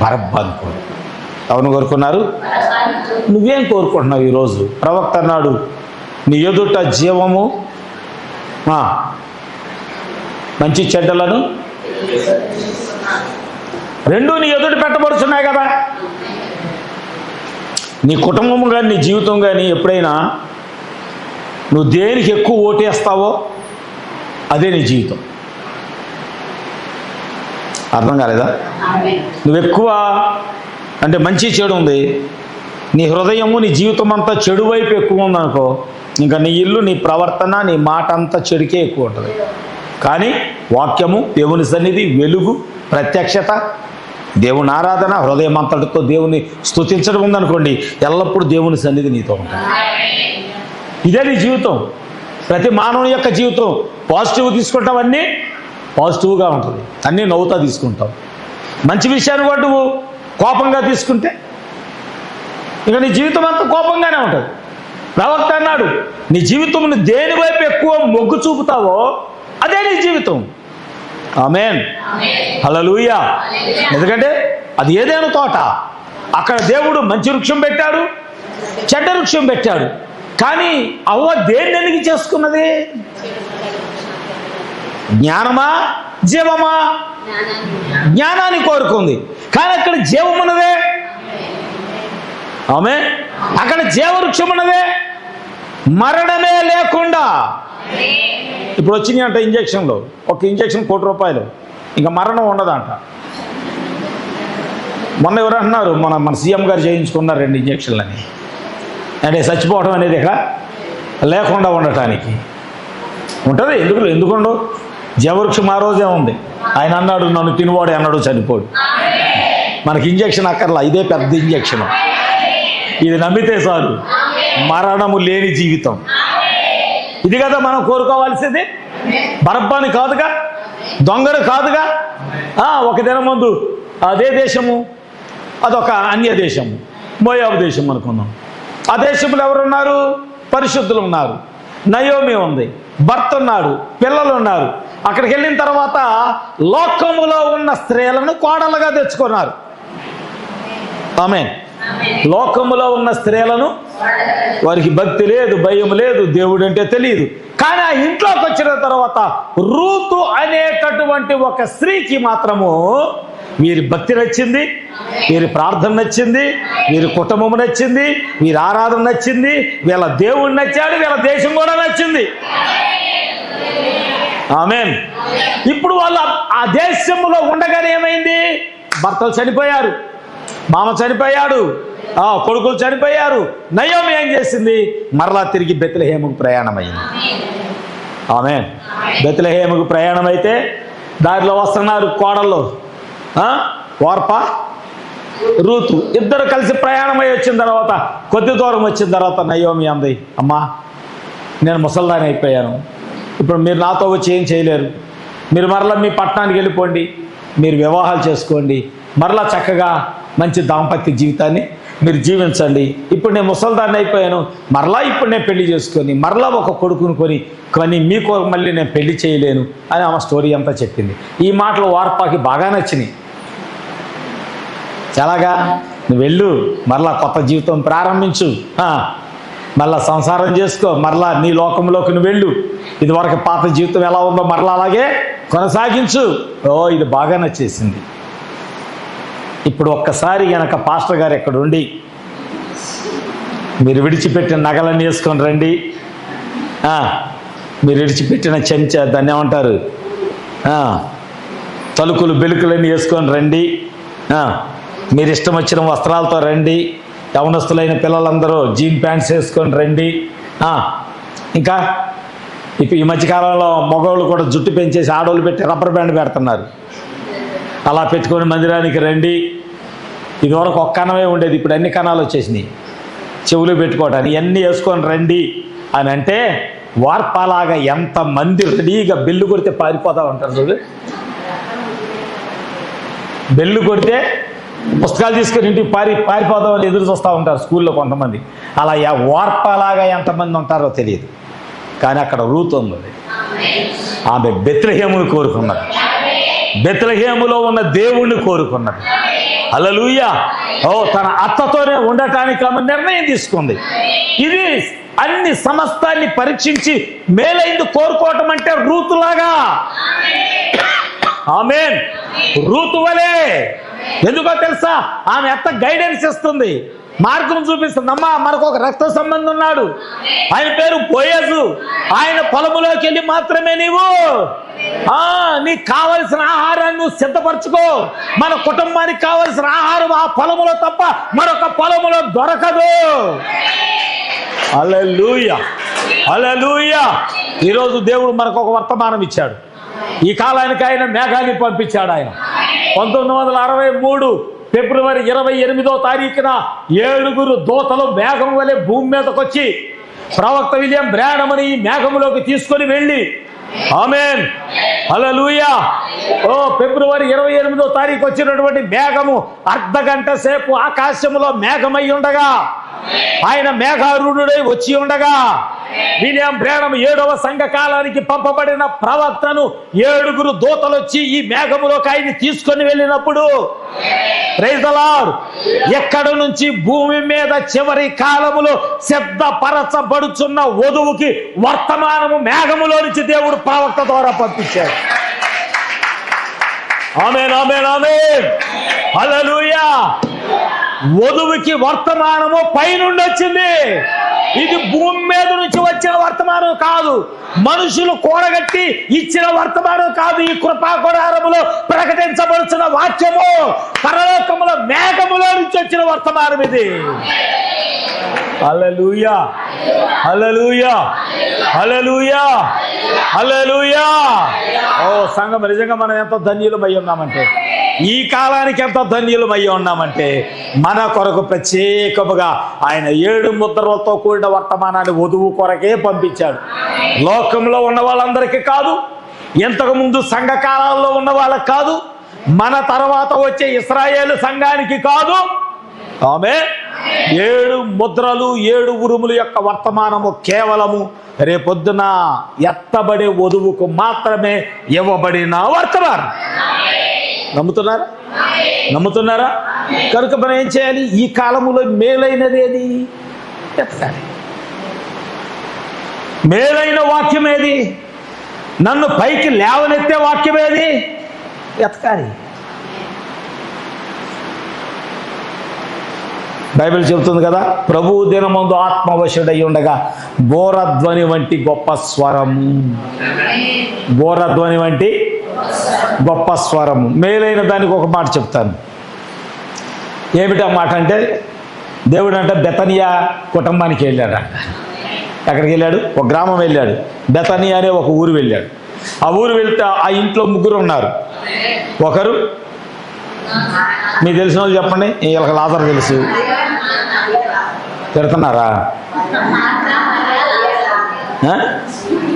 బరబ్బను కోరుకున్నారు. ఎవరిని కోరుకున్నారు? నువ్వేం కోరుకుంటున్నావు ఈరోజు? ప్రవక్త అన్నాడు నీ ఎదుట జీవము మంచి చెడ్డలను రెండూ నీ ఎదుట పెట్టబడుతున్నాయి కదా. నీ కుటుంబం కానీ నీ జీవితం కానీ ఎప్పుడైనా నువ్వు దేనికి ఎక్కువ ఓటేస్తావో అదే నీ జీవితం. అర్థం కాలేదా? నువ్వు ఎక్కువ అంటే మంచి చెడు ఉంది, నీ హృదయము నీ జీవితం అంతా చెడు వైపు ఎక్కువ ఉందనుకో, ఇంకా నీ ఇల్లు, నీ ప్రవర్తన, నీ మాట అంతా చెడుకే ఎక్కువ ఉంటుంది. కానీ వాక్యము, దేవుని సన్నిధి, వెలుగు, ప్రత్యక్షత, దేవుని ఆరాధన, హృదయం అంతటితో దేవుని స్తుతించడం ఉందనుకోండి, ఎల్లప్పుడూ దేవుని సన్నిధి నీతో ఉంటుంది. ఇదే నీ జీవితం. ప్రతి మానవుని యొక్క జీవితం పాజిటివ్ తీసుకుంటావు, అన్నీ పాజిటివ్గా ఉంటుంది, అన్నీ నవ్వుతా తీసుకుంటావు. మంచి విషయాన్ని కూడా నువ్వు కోపంగా తీసుకుంటే ఇక నీ జీవితం అంతా కోపంగానే ఉంటుంది. ప్రవక్త అన్నాడు నీ జీవితంను దేని వైపు ఎక్కువ మొగ్గు చూపుతావో అదే నీ జీవితం. ఆమేన్. హల్లెలూయా. ఎందుకంటే అది ఏదైనా తోట, అక్కడ దేవుడు మంచి వృక్షం పెట్టాడు, చెడ్డ వృక్షం పెట్టాడు. కానీ అవ్వ దేన్ని ఎన్నిక చేసుకున్నది? జ్ఞానమా జీవమా? జ్ఞానాన్ని కోరుకుంది. కానీ అక్కడ జీవం ఉన్నదే. ఆమేన్. అక్కడ జీవవృక్షం ఉన్నదే. మరణమే లేకుండా. ఇప్పుడు వచ్చినాయి అంట ఇంజక్షన్లు, ఒక ఇంజక్షన్ ₹1,00,000, ఇంకా మరణం ఉండదంట. మొన్న ఎవరు అంటున్నారు, మన సీఎం గారు చేయించుకున్నారు 2 ఇంజక్షన్లని. అంటే చచ్చిపోవడం అనేది ఇక్కడ లేకుండా ఉండటానికి ఉంటుంది. ఎందుకుండవు? జవృక్షం ఆ రోజే ఉంది. ఆయన అన్నాడు, నన్ను తినువాడు అన్నాడు చనిపోడు. మనకి ఇంజక్షన్ అక్కర్లా, ఇదే పెద్ద ఇంజక్షన్. ఇది నమ్మితే చాలు, మరణము లేని జీవితం. ఇది కదా మనం కోరుకోవాల్సింది. బరబ్బాని కాదుగా, దొంగడు కాదుగా. ఒక దినం ముందు అదే దేశము, అదొక అన్య దేశము, మోయాబు దేశం అనుకుందాం. ఆ దేశంలో ఎవరున్నారు? పరిశుద్ధులు ఉన్నారు, నయోమి ఉంది, భర్త ఉన్నాడు, పిల్లలు ఉన్నారు. అక్కడికి వెళ్ళిన తర్వాత లోకములో ఉన్న స్త్రీలను కోడలుగా తెచ్చుకున్నారు. ఆమేన్. లోకములో ఉన్న స్త్రీలను, వారికి భక్తి లేదు, భయం లేదు, దేవుడు అంటే తెలియదు. కానీ ఆ ఇంట్లోకి వచ్చిన తర్వాత రూతు అనేటటువంటి ఒక స్త్రీకి మాత్రము వీరి భక్తి నచ్చింది, వీరి ప్రార్థన నచ్చింది, వీరి కుటుంబం నచ్చింది, వీరి ఆరాధన నచ్చింది, వీళ్ళ దేవుడు నచ్చాడు, వీళ్ళ దేశం కూడా నచ్చింది. ఆమేన్. ఇప్పుడు వాళ్ళు ఆ దేశంలో ఉండగానే ఏమైంది? భర్తలు చనిపోయారు, మామ చనిపోయాడు, కొడుకులు చనిపోయారు. నయోమి ఏం చేసింది? మరలా తిరిగి బెత్లెహేముకు ప్రయాణమైంది. ఆమేన్. బెత్లెహేముకు ప్రయాణం అయితే దారిలో వస్తున్నారు కోడళ్ళు, ఓర్పా, రూతు, ఇద్దరు కలిసి ప్రయాణమై వచ్చిన తర్వాత కొద్ది దూరం వచ్చిన తర్వాత నయోమి అంది, అమ్మా నేను ముసల్దాని అయిపోయాను, ఇప్పుడు మీరు నాతో వచ్చి ఏం చేయలేరు, మీరు మరలా మీ పట్టణానికి వెళ్ళిపోండి, మీరు వివాహాలు చేసుకోండి, మరలా చక్కగా మంచి దాంపత్య జీవితాన్ని మీరు జీవించండి. ఇప్పుడు నేను ముసల్దాన్ని అయిపోయాను, మరలా ఇప్పుడు నేను పెళ్లి చేసుకొని మరలా ఒక కొడుకుని కానీ మీకు మళ్ళీ నేను పెళ్లి చేయలేను అని ఆమె స్టోరీ అంతా చెప్పింది. ఈ మాటలు వార్పాకి బాగా నచ్చినాయి. చాలాగా, నువ్వు వెళ్ళు, మరలా కొత్త జీవితం ప్రారంభించు, మరలా సంసారం చేసుకో, మరలా నీ లోకంలోకి నువ్వు వెళ్ళు, ఇదివరకు పాత జీవితం ఎలా ఉందో మరలా అలాగే కొనసాగించు. ఇది బాగా నచ్చేసింది. ఇప్పుడు ఒక్కసారి గనక పాస్టర్ గారు ఎక్కడ ఉండి, మీరు విడిచిపెట్టిన నగలన్నీ వేసుకొని రండి, మీరు విడిచిపెట్టిన చెంచా, దాన్ని ఏమంటారు, తలుకులు బెలుకులన్నీ వేసుకొని రండి, మీరు ఇష్టం వచ్చిన వస్త్రాలతో రండి, యవనస్తులైన పిల్లలందరూ జీన్ ప్యాంట్స్ వేసుకొని రండి. ఇంకా ఇప్పుడు ఈ మధ్యకాలంలో మగవాళ్ళు కూడా జుట్టు పెంచేసి ఆడవాళ్ళు పెట్టి రబ్బర్ బ్యాండ్ పెడుతున్నారు. అలా పెట్టుకొని మందిరానికి రండి. ఇదివరకు ఒక్క కణమే ఉండేది, ఇప్పుడు అన్ని కణాలు వచ్చేసినాయి చెవులు పెట్టుకోవటానికి. ఇవన్నీ వేసుకొని రండి అని అంటే వార్పాలాగా ఎంతమంది రెడీగా బెల్లు కొడితే పారిపోతా ఉంటారు చూడు. బెల్లు కొడితే పుస్తకాలు తీసుకొని ఇంటికి పారిపోదామని ఎదురు చూస్తూ ఉంటారు స్కూల్లో కొంతమంది. అలా వార్పాలాగా ఎంతమంది ఉంటారో తెలియదు. కానీ అక్కడ రూతు ఉంది, ఆమె బెత్లెహేమును కోరుకున్నది, బెత్లెహేములో ఉన్న దేవుణ్ణి కోరుకున్నది. హల్లెలూయా. తన అత్తతోనే ఉండటానికి ఆమె నిర్ణయం తీసుకుంది. ఇది అన్ని సమస్తాన్ని పరీక్షించి మేలైంది కోరుకోవటం అంటే రూతులాగా. ఆమేన్. రూతు వలే. ఎందుకో తెలుసా? ఆమె అత్త గైడెన్స్ ఇస్తుంది, మార్గం చూపిస్తుంది. అమ్మా, మనకు ఒక రక్త సంబంధం ఉన్నాడు, ఆయన పేరు బోయజు, ఆయన పొలములోకి వెళ్ళి మాత్రమే నీకు కావలసిన ఆహారాన్ని నువ్వు సిద్ధపరచుకో. మన కుటుంబానికి కావలసిన ఆహారం ఆ పొలములో తప్ప మరొక పొలములో దొరకదు. హల్లెలూయా, హల్లెలూయా. ఈరోజు దేవుడు మనకు ఒక వర్తమానం ఇచ్చాడు. ఈ కాలానికి ఆయన మేఘాన్ని పంపించాడు. ఆయన 1963 ఫిబ్రవరి 28వ తారీఖున 7 దూతలు మేఘం వలె భూమి మీదకి వచ్చి ప్రవక్త విలియం బ్రానమ్ని ఈ మేఘములోకి తీసుకొని వెళ్ళి, ఆమేన్, హల్లెలూయా. ఫిబ్రవరి 28వ తారీఖు వచ్చినటువంటి మేఘము అర్ధగంట సేపు ఆకాశములో మేఘమై ఉండగా, ఆయన మేఘారూఢుడై వచ్చి ఉండగా, విలియం బ్రానమ్ 7వ సంఘకాలానికి పంపబడిన ప్రవక్తను 7 దూతలు వచ్చి ఈ మేఘములోకి ఆయన్ని తీసుకొని వెళ్ళినప్పుడు, ప్రైజ్ ది లార్డ్, ఎక్కడ నుంచి భూమి మీద చివరి కాలములో సిద్ధపరచబడుచున్న వధువుకి వర్తమానము మేఘములో నుంచి దేవుడు ప్రవక్త ద్వారా పంపించాడు. ఆమేన్, ఆమేన్, ఆమేన్, హల్లెలూయా. వధువుకి వర్తమానము పైనుండి వచ్చింది. ఇది భూమి మీద నుంచి వచ్చిన వర్తమానం కాదు, మనుషులు కూడగట్టి ఇచ్చిన వర్తమానం కాదు. ఈ కృపా గుడారములో ప్రకటించబడుతున్న వాక్యము పరలోకములో మేఘములో నుంచి వచ్చిన వర్తమానం ఇది. హల్లెలూయా, హల్లెలూయా, హల్లెలూయా, హల్లెలూయా. ఓ సంఘం, నిజంగా మనం ఎంత ధన్యులమై ఉన్నామంటే, ఈ కాలానికి ఎంత ధన్యులమై ఉన్నామంటే, మన కొరకు ప్రత్యేకముగా ఆయన 7 ముద్రలతో కూడిన వర్తమానాన్ని వధువు కొరకే పంపించాడు. లోకంలో ఉన్న వాళ్ళందరికీ కాదు, ఇంతకు ముందు సంఘకాలాల్లో ఉన్న వాళ్ళకి కాదు, మన తర్వాత వచ్చే ఇశ్రాయేలు సంఘానికి కాదు. ఆమె 7 ముద్రలు 7 ఉరుముల యొక్క వర్తమానము కేవలము రేపొద్దున ఎత్తబడే వధువుకు మాత్రమే ఇవ్వబడిన వర్తమానం. నమ్ముతున్నారా? నమ్ముతున్నారా? కనుక మనం ఏం చేయాలి? ఈ కాలములో మేలైనది ఏది ఎత్తాలి. మేలైన వాక్యం ఏది? నన్ను పైకి లేవనెత్తే వాక్యం ఏది? ఎతకాలి. బైబిల్ చెబుతుంది కదా, ప్రభువు దినమందు ఆత్మవశుడై ఉండగా బోరధ్వని వంటి గొప్ప స్వరము, బోరధ్వని వంటి గొప్ప స్వరము. మేలైన దానికి ఒక మాట చెప్తాను. ఏమిటా మాట అంటే, దేవుడు అంటే బెతనియా కుటుంబానికి వెళ్ళాడు. ఎక్కడికి వెళ్ళాడు? ఒక గ్రామం వెళ్ళాడు. బెతనియా అనే ఒక ఊరు వెళ్ళాడు. ఆ ఊరు వెళ్తే ఆ ఇంట్లో 3 ఉన్నారు. ఒకరు మీకు తెలిసిన వాళ్ళు చెప్పండి. వీళ్ళకి లాజరు తెలుసు. తిడుతున్నారా?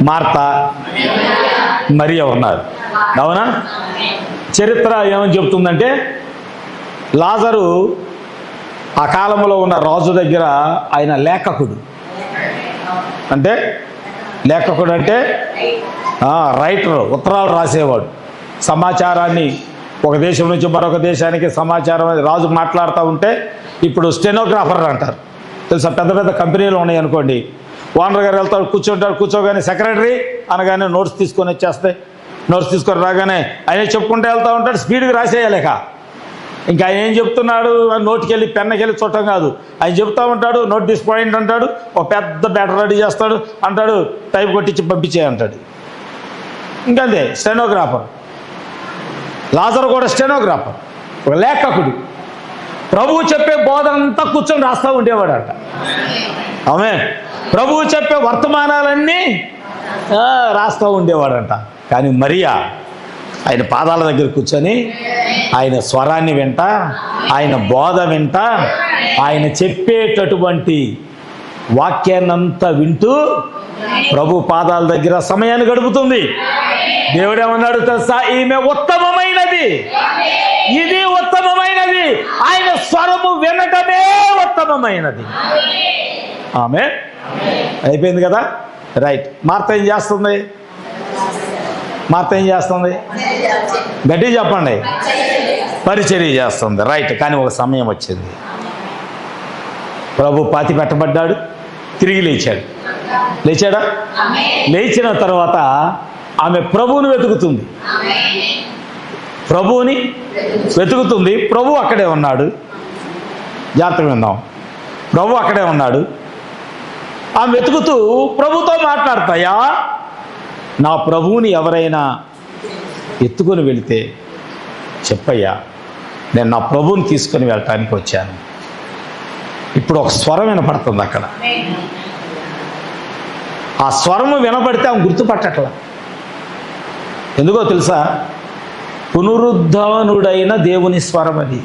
మార్తా, మరియా ఉన్నారు. అవునా? చరిత్ర ఏమని చెప్తుందంటే, లాజరు ఆ కాలంలో ఉన్న రాజు దగ్గర ఆయన లేఖకుడు. అంటే లేఖకుడు అంటే రైటర్, ఉత్తరాలు రాసేవాడు. సమాచారాన్ని ఒక దేశం నుంచి మరొక దేశానికి సమాచారం రాజు మాట్లాడుతూ ఉంటే, ఇప్పుడు స్టెనోగ్రాఫర్ అంటారు తెలుసా. పెద్ద పెద్ద కంపెనీలు ఉన్నాయి అనుకోండి, ఓనర్ గారు వెళ్తాడు, కూర్చుంటాడు. కూర్చోగానే సెక్రటరీ అనగానే నోట్స్ తీసుకొని వచ్చేస్తాయి. నోట్స్ తీసుకొని రాగానే ఆయన చెప్పుకుంటూ వెళ్తూ ఉంటాడు. స్పీడ్గా రాసేయాలేక ఇంకా ఆయన ఏం చెప్తున్నాడు, నోటికి వెళ్ళి పెన్నకి వెళ్ళి చూడటం కాదు. ఆయన చెప్తూ ఉంటాడు. నోట్ దిస్ పాయింట్ అంటాడు, ఒక పెద్ద బ్యాటర్ రెడీ చేస్తాడు, అంటాడు టైప్ కొట్టించి పంపించే అంటాడు. ఇంకంతే స్టెనోగ్రాఫర్. లాజరు కూడా స్టెనోగ్రాఫర్, ఒక లేఖకుడు. ప్రభువు చెప్పే బోధనంతా కూర్చొని రాస్తూ ఉండేవాడట. ఆమె ప్రభువు చెప్పే వర్తమానాలన్నీ రాస్తూ ఉండేవాడంట. కానీ మరియా ఆయన పాదాల దగ్గర కూర్చొని ఆయన స్వరాన్ని వింట, ఆయన బోధ వింట, ఆయన చెప్పేటటువంటి వాక్యాన్నంతా వింటూ ప్రభు పాదాల దగ్గర సమయాన్ని గడుపుతుంది. దేవుడేమన్నాడు తెలుసా? ఈమె ఉత్తమమైనది, ఇది ఉత్తమమైనది, ఆయన స్వరము వినటమే ఉత్తమమైనది. ఆమె అయిపోయింది కదా. రైట్. మార్త ఏం చేస్తుంది? మార్త ఏం చేస్తుంది? గట్టి చెప్పండి. పరిచర్య చేస్తుంది. రైట్. కానీ ఒక సమయం వచ్చింది. ప్రభు పాతి పెట్టబడ్డాడు, తిరిగి లేచాడు. లేచాడా? లేచిన తర్వాత ఆమె ప్రభువుని వెతుకుతుంది. ప్రభువుని వెతుకుతుంది. ప్రభు అక్కడే ఉన్నాడు. జాగ్రత్తగా విందాం. ప్రభు అక్కడే ఉన్నాడు. ఆమె వెతుకుతూ ప్రభుతో మాట్లాడతాయా, నా ప్రభువుని ఎవరైనా ఎత్తుకొని వెళితే చెప్పయ్యా, నేను నా ప్రభువుని తీసుకొని వెళ్ళటానికి వచ్చాను. ఇప్పుడు ఒక స్వరం వినపడుతుంది అక్కడ. ఆ స్వరము వినపడితే ఆమె గుర్తుపట్టట్లా. ఎందుకో తెలుసా? పునరుద్ధానుడైన దేవుని స్వరం అది.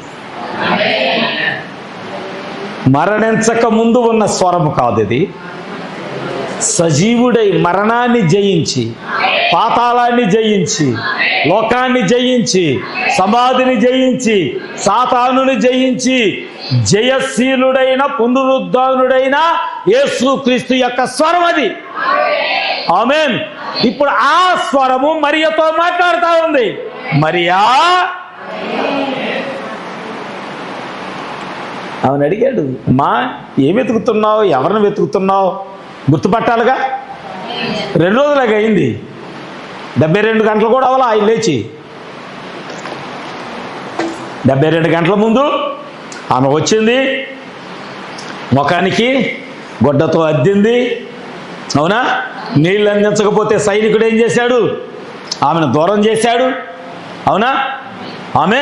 మరణించక ముందు ఉన్న స్వరము కాదు ఇది. సజీవుడై మరణాన్ని జయించి, పాతాళాన్ని జయించి, లోకాన్ని జయించి, సమాధిని జయించి, సాతానుని జయించి, జయశీలుడైన పునరుద్ధానుడైన యేసుక్రీస్తు యొక్క స్వరం అది. ఆమేన్. ఇప్పుడు ఆ స్వరము మరియతో మాట్లాడుతూ ఉంది. మరియా, ఆమెను అడిగాడు, మా ఏం వెతుకుతున్నావు, ఎవరిని వెతుకుతున్నావు? గుర్తుపట్టాలిగా. 2 రోజులాగా అయింది. 72 గంటలు కూడా అవ్వాలా ఆయన లేచి. 72 గంటల ముందు ఆమె వచ్చింది. ముఖానికి గొడ్డతో అద్దింది, అవునా? నీళ్ళు అందించకపోతే సైనికుడు ఏం చేశాడు? ఆమెను దూరం చేశాడు, అవునా? ఆమె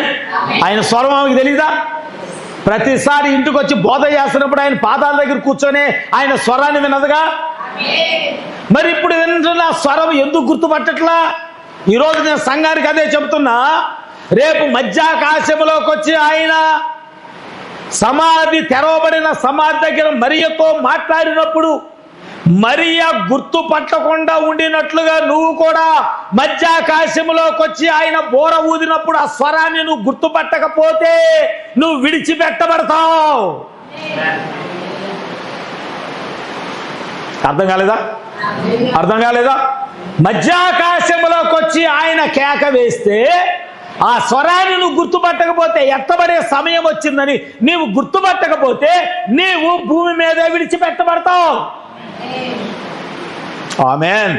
ఆయన స్వరం ఆమెకు తెలీదా? ప్రతిసారి ఇంటికి వచ్చి బోధ చేస్తున్నప్పుడు ఆయన పాదాల దగ్గర కూర్చొని ఆయన స్వరాన్ని వినదుగా? మరి ఇప్పుడు వింటున్న స్వరం ఎందుకు గుర్తుపట్టట్లా? ఈరోజు నేను సంఘానికి అదే చెబుతున్నా. రేపు మధ్యాకాశంలోకి వచ్చి ఆయన సమాధి, తెరవబడిన సమాధి దగ్గర మరియతో మాట్లాడినప్పుడు మరియ గుర్తుపట్టకుండా ఉండినట్లుగా నువ్వు కూడా మధ్యాకాశంలోకి వచ్చి ఆయన బోర ఊదినప్పుడు ఆ స్వరాన్ని నువ్వు గుర్తుపట్టకపోతే నువ్వు విడిచిపెట్టబడతావు. అర్థం కాలేదా? అర్థం కాలేదా? మధ్యాకాశంలోకి వచ్చి ఆయన కేక వేస్తే ఆ స్వరాన్ని నువ్వు గుర్తుపట్టకపోతే, ఎత్తబడే సమయం వచ్చిందని నీవు గుర్తుపట్టకపోతే నీవు భూమి మీద విడిచిపెట్టబడతావు. ఆమేన్.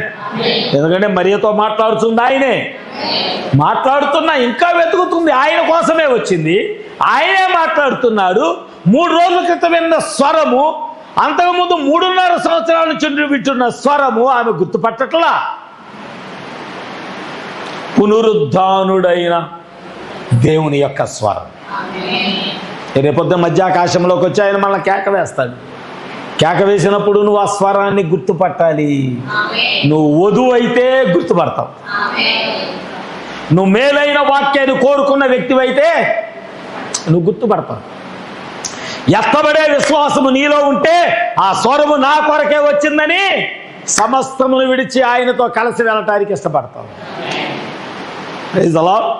ఎందుకంటే మరియతో మాట్లాడుతుంది ఆయనే, మాట్లాడుతున్నా ఇంకా వెతుకుతుంది, ఆయన కోసమే వచ్చింది, ఆయనే మాట్లాడుతున్నాడు. 3 రోజుల క్రితం విన్న స్వరము, అంతకుముందు 3.5 సంవత్సరాల నుంచి వింటున్న స్వరము ఆమె గుర్తుపట్టట్లా. పునరుద్ధానుడైన దేవుని యొక్క స్వరం. రేపొద్దు మధ్యాకాశంలోకి వచ్చి ఆయన మళ్ళీ కేక వేస్తాడు. కేక వేసినప్పుడు నువ్వు ఆ స్వరాన్ని గుర్తుపట్టాలి. నువ్వు వధువు అయితే గుర్తుపడతావు. నువ్వు మేలైన వాక్యాన్ని కోరుకున్న వ్యక్తివైతే నువ్వు గుర్తుపడతావు. ఎత్తబడే విశ్వాసము నీలో ఉంటే ఆ స్వరము నా కొరకే వచ్చిందని సమస్తమును విడిచి ఆయనతో కలిసి వెళ్ళటానికి ఇష్టపడతావు. Praise the lord.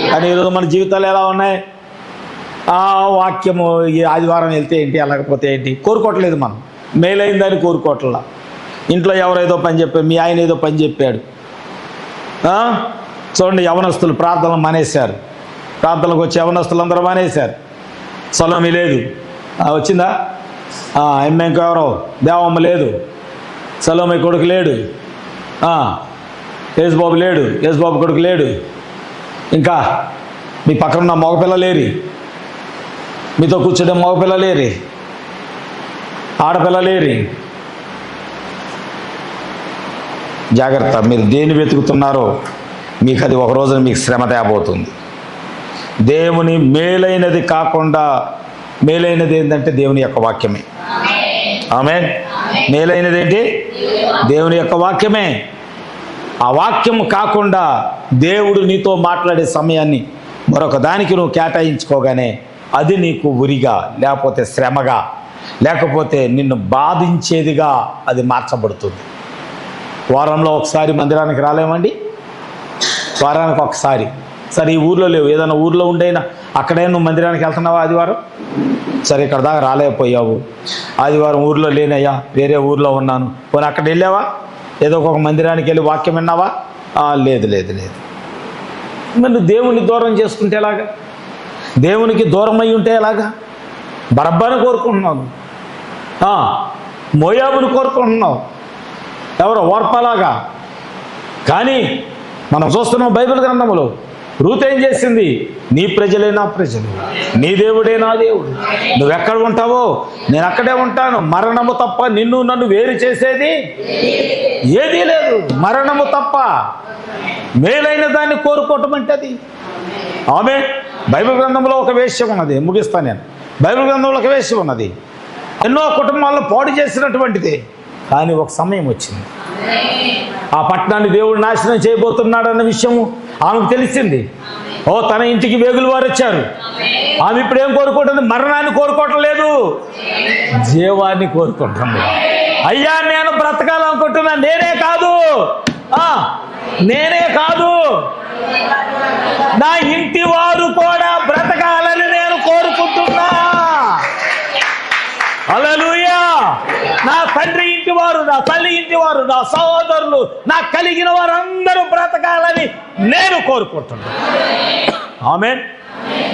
కానీ ఈరోజు మన జీవితాలు ఎలా ఉన్నాయి? ఆ వాక్యము ఈ ఆదివారం వెళ్తే ఏంటి, అలాగపోతే ఏంటి, కోరుకోవట్లేదు. మనం మేలైందని కోరుకోవట్లా. ఇంట్లో ఎవరేదో పని చెప్పారు, మీ ఆయన ఏదో పని చెప్పాడు. చూడండి, యవనస్తులు ప్రార్థనలు మానేశారు. ప్రార్థనలకు వచ్చి యవనస్తులు అందరూ మానేశారు. సొలమి లేదు, వచ్చిందా? ఇంకెవరో దేవమ్మ లేదు, సలోమి కొడుకు లేడు, యేసుబాబు లేడు, యేసుబాబు కొడుకు లేడు, ఇంకా మీ పక్కన ఉన్న మగపిల్ల లేరి, మీతో కూర్చుంటే మగపిల్ల లేరి, ఆడపిల్ల లేరి. జాగ్రత్త, మీరు దేన్ని వెతుకుతున్నారో మీకు అది ఒక రోజున మీకు శ్రమ తేబోతుంది. దేవుని మేలైనది కాకుండా, మేలైనది ఏంటంటే దేవుని యొక్క వాక్యమే. ఆమేన్. మేలైనది ఏంటి? దేవుని యొక్క వాక్యమే. ఆ వాక్యము కాకుండా దేవుడు నీతో మాట్లాడే సమయాన్ని మరొక దానికి నువ్వు కేటాయించుకోగానే అది నీకు ఉరిగా, లేకపోతే శ్రమగా, లేకపోతే నిన్ను బాధించేదిగా అది మార్చబడుతుంది. వారంలో ఒకసారి మందిరానికి రాలేమండి? వారానికి ఒకసారి. సరే, ఈ ఊర్లో లేవు, ఏదైనా ఊర్లో ఉండైనా అక్కడే నువ్వు మందిరానికి వెళ్తున్నావా ఆదివారం? సరే, ఇక్కడ దాకా రాలేకపోయావు, ఆదివారం ఊర్లో లేనయ్యా, వేరే ఊర్లో ఉన్నాను, పోనీ అక్కడ వెళ్ళావా? ఏదో ఒక మందిరానికి వెళ్ళి వాక్యం విన్నావా? లేదు లేదు లేదు. మరి నువ్వు దేవుని దూరం చేసుకుంటే ఎలాగా? దేవునికి దూరం అయి ఉంటే ఎలాగా? బరబ్బాను కోరుకుంటున్నావు, మోయాబును కోరుకుంటున్నావు, ఎవరో ఓర్పలాగా. కానీ మనం చూస్తున్నాం బైబిల్ గ్రంథంలో రూత్ ఏం చేసింది? నీ ప్రజలే నా ప్రజలు, నీ దేవుడే నా దేవుడు, నువ్వెక్కడ ఉంటావో నేను అక్కడే ఉంటాను, మరణము తప్ప నిన్ను నన్ను వేరు చేసేది ఏదీ లేదు, మరణము తప్ప. మేలైన దాన్ని కోరుకోవటం అంటే అది. ఆమె బైబిల్ గ్రంథంలో ఒక వేశ్యం ఉన్నది, ముగిస్తాను నేను. బైబిల్ గ్రంథంలో ఒక వేశ్యం ఉన్నది, ఎన్నో కుటుంబాల్లో పాడు చేసినటువంటిది. కానీ ఒక సమయం వచ్చింది, ఆ పట్టణాన్ని దేవుడు నాశనం చేయబోతున్నాడు అన్న విషయము ఆమెకు తెలిసింది. తన ఇంటికి వేగులు వారు వచ్చారు. ఆమె ఇప్పుడు ఏం కోరుకుంటుంది? మరణాన్ని కోరుకోవటం లేదు, జీవాన్ని కోరుకుంటుంది. అయ్యా, నేను బ్రతకాలనుకుంటున్నా, నేనే కాదు నా ఇంటి వారు కూడా బ్రతకాలని నేను కోరుకుంటున్నా. హల్లెలూయా. నా తండ్రి ఇంటి వారు, నా తల్లి ఇంటి వారు, నా సహోదరులు, నా కలిగిన వారందరూ బ్రతకాలని నేను కోరుకుంటున్నా. ఆమేన్.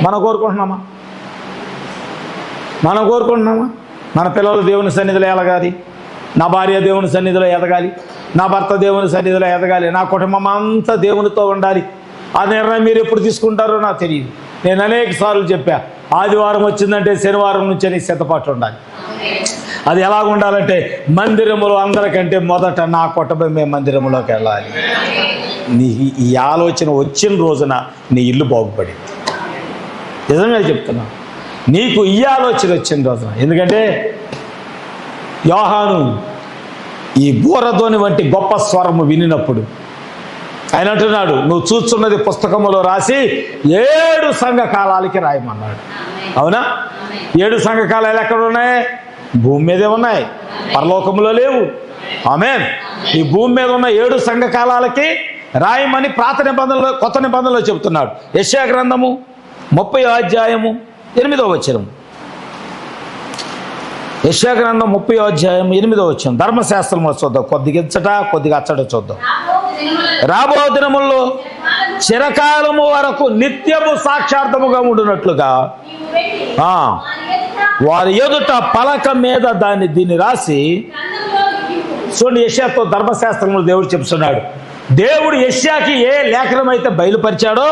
మనం కోరుకుంటున్నామా? మన పిల్లలు దేవుని సన్నిధిలో ఎదగాలి, నా భార్య దేవుని సన్నిధిలో ఎదగాలి, నా భర్త దేవుని సన్నిధిలో ఎదగాలి, నా కుటుంబం అంతా దేవునితో ఉండాలి. ఆ నిర్ణయం మీరు ఎప్పుడు తీసుకుంటారో నాకు తెలియదు. నేను అనేక సార్లు చెప్పా, ఆదివారం వచ్చిందంటే శనివారం నుంచే నీ సిద్ధపాట్లు ఉండాలి. అది ఎలాగ ఉండాలంటే మందిరములో అందరికంటే మొదట నా కుటుంబమే మందిరములోకి వెళ్ళాలి. నీ ఈ ఆలోచన వచ్చిన రోజున నీ ఇల్లు బాగుపడింది. నిజంగా చెప్తున్నా, నీకు ఈ ఆలోచన వచ్చిన రోజున. ఎందుకంటే యోహాను ఈ బూరధ్వని వంటి గొప్ప స్వరము వినినప్పుడు ఆయన అంటున్నాడు, నువ్వు చూస్తున్నది పుస్తకములో రాసి 7 సంఘకాలాలకి రాయమన్నాడు. అవునా? 7 సంఘకాలాలు ఎక్కడ ఉన్నాయి? భూమి మీదే ఉన్నాయి, పరలోకములో లేవు. ఆమేన్. ఈ భూమి మీద ఉన్న 7 సంఘకాలాలకి రాయమని పాత నిబంధనలో, కొత్త నిబంధనలో చెబుతున్నాడు. యెషయా గ్రంథము 30వ అధ్యాయము 8వ వచనం. యెషయా గ్రంథం 30వ అధ్యాయం 8వ వచనం. ధర్మశాస్త్రంలో చూద్దాం, కొద్దిగా ఇచ్చట కొద్దిగా అచ్చట చూద్దాం. రాబో దినముల్లో చిరకాలము వరకు నిత్యము సాక్షార్థముగా ఉండునట్లుగా వారి ఎదుట పలక మీద దీన్ని రాసి. చూడండి, యెషయాతో ధర్మశాస్త్రంలో దేవుడు చెప్తున్నాడు. దేవుడు యెషయాకి ఏ లేఖనం అయితే బయలుపరిచాడో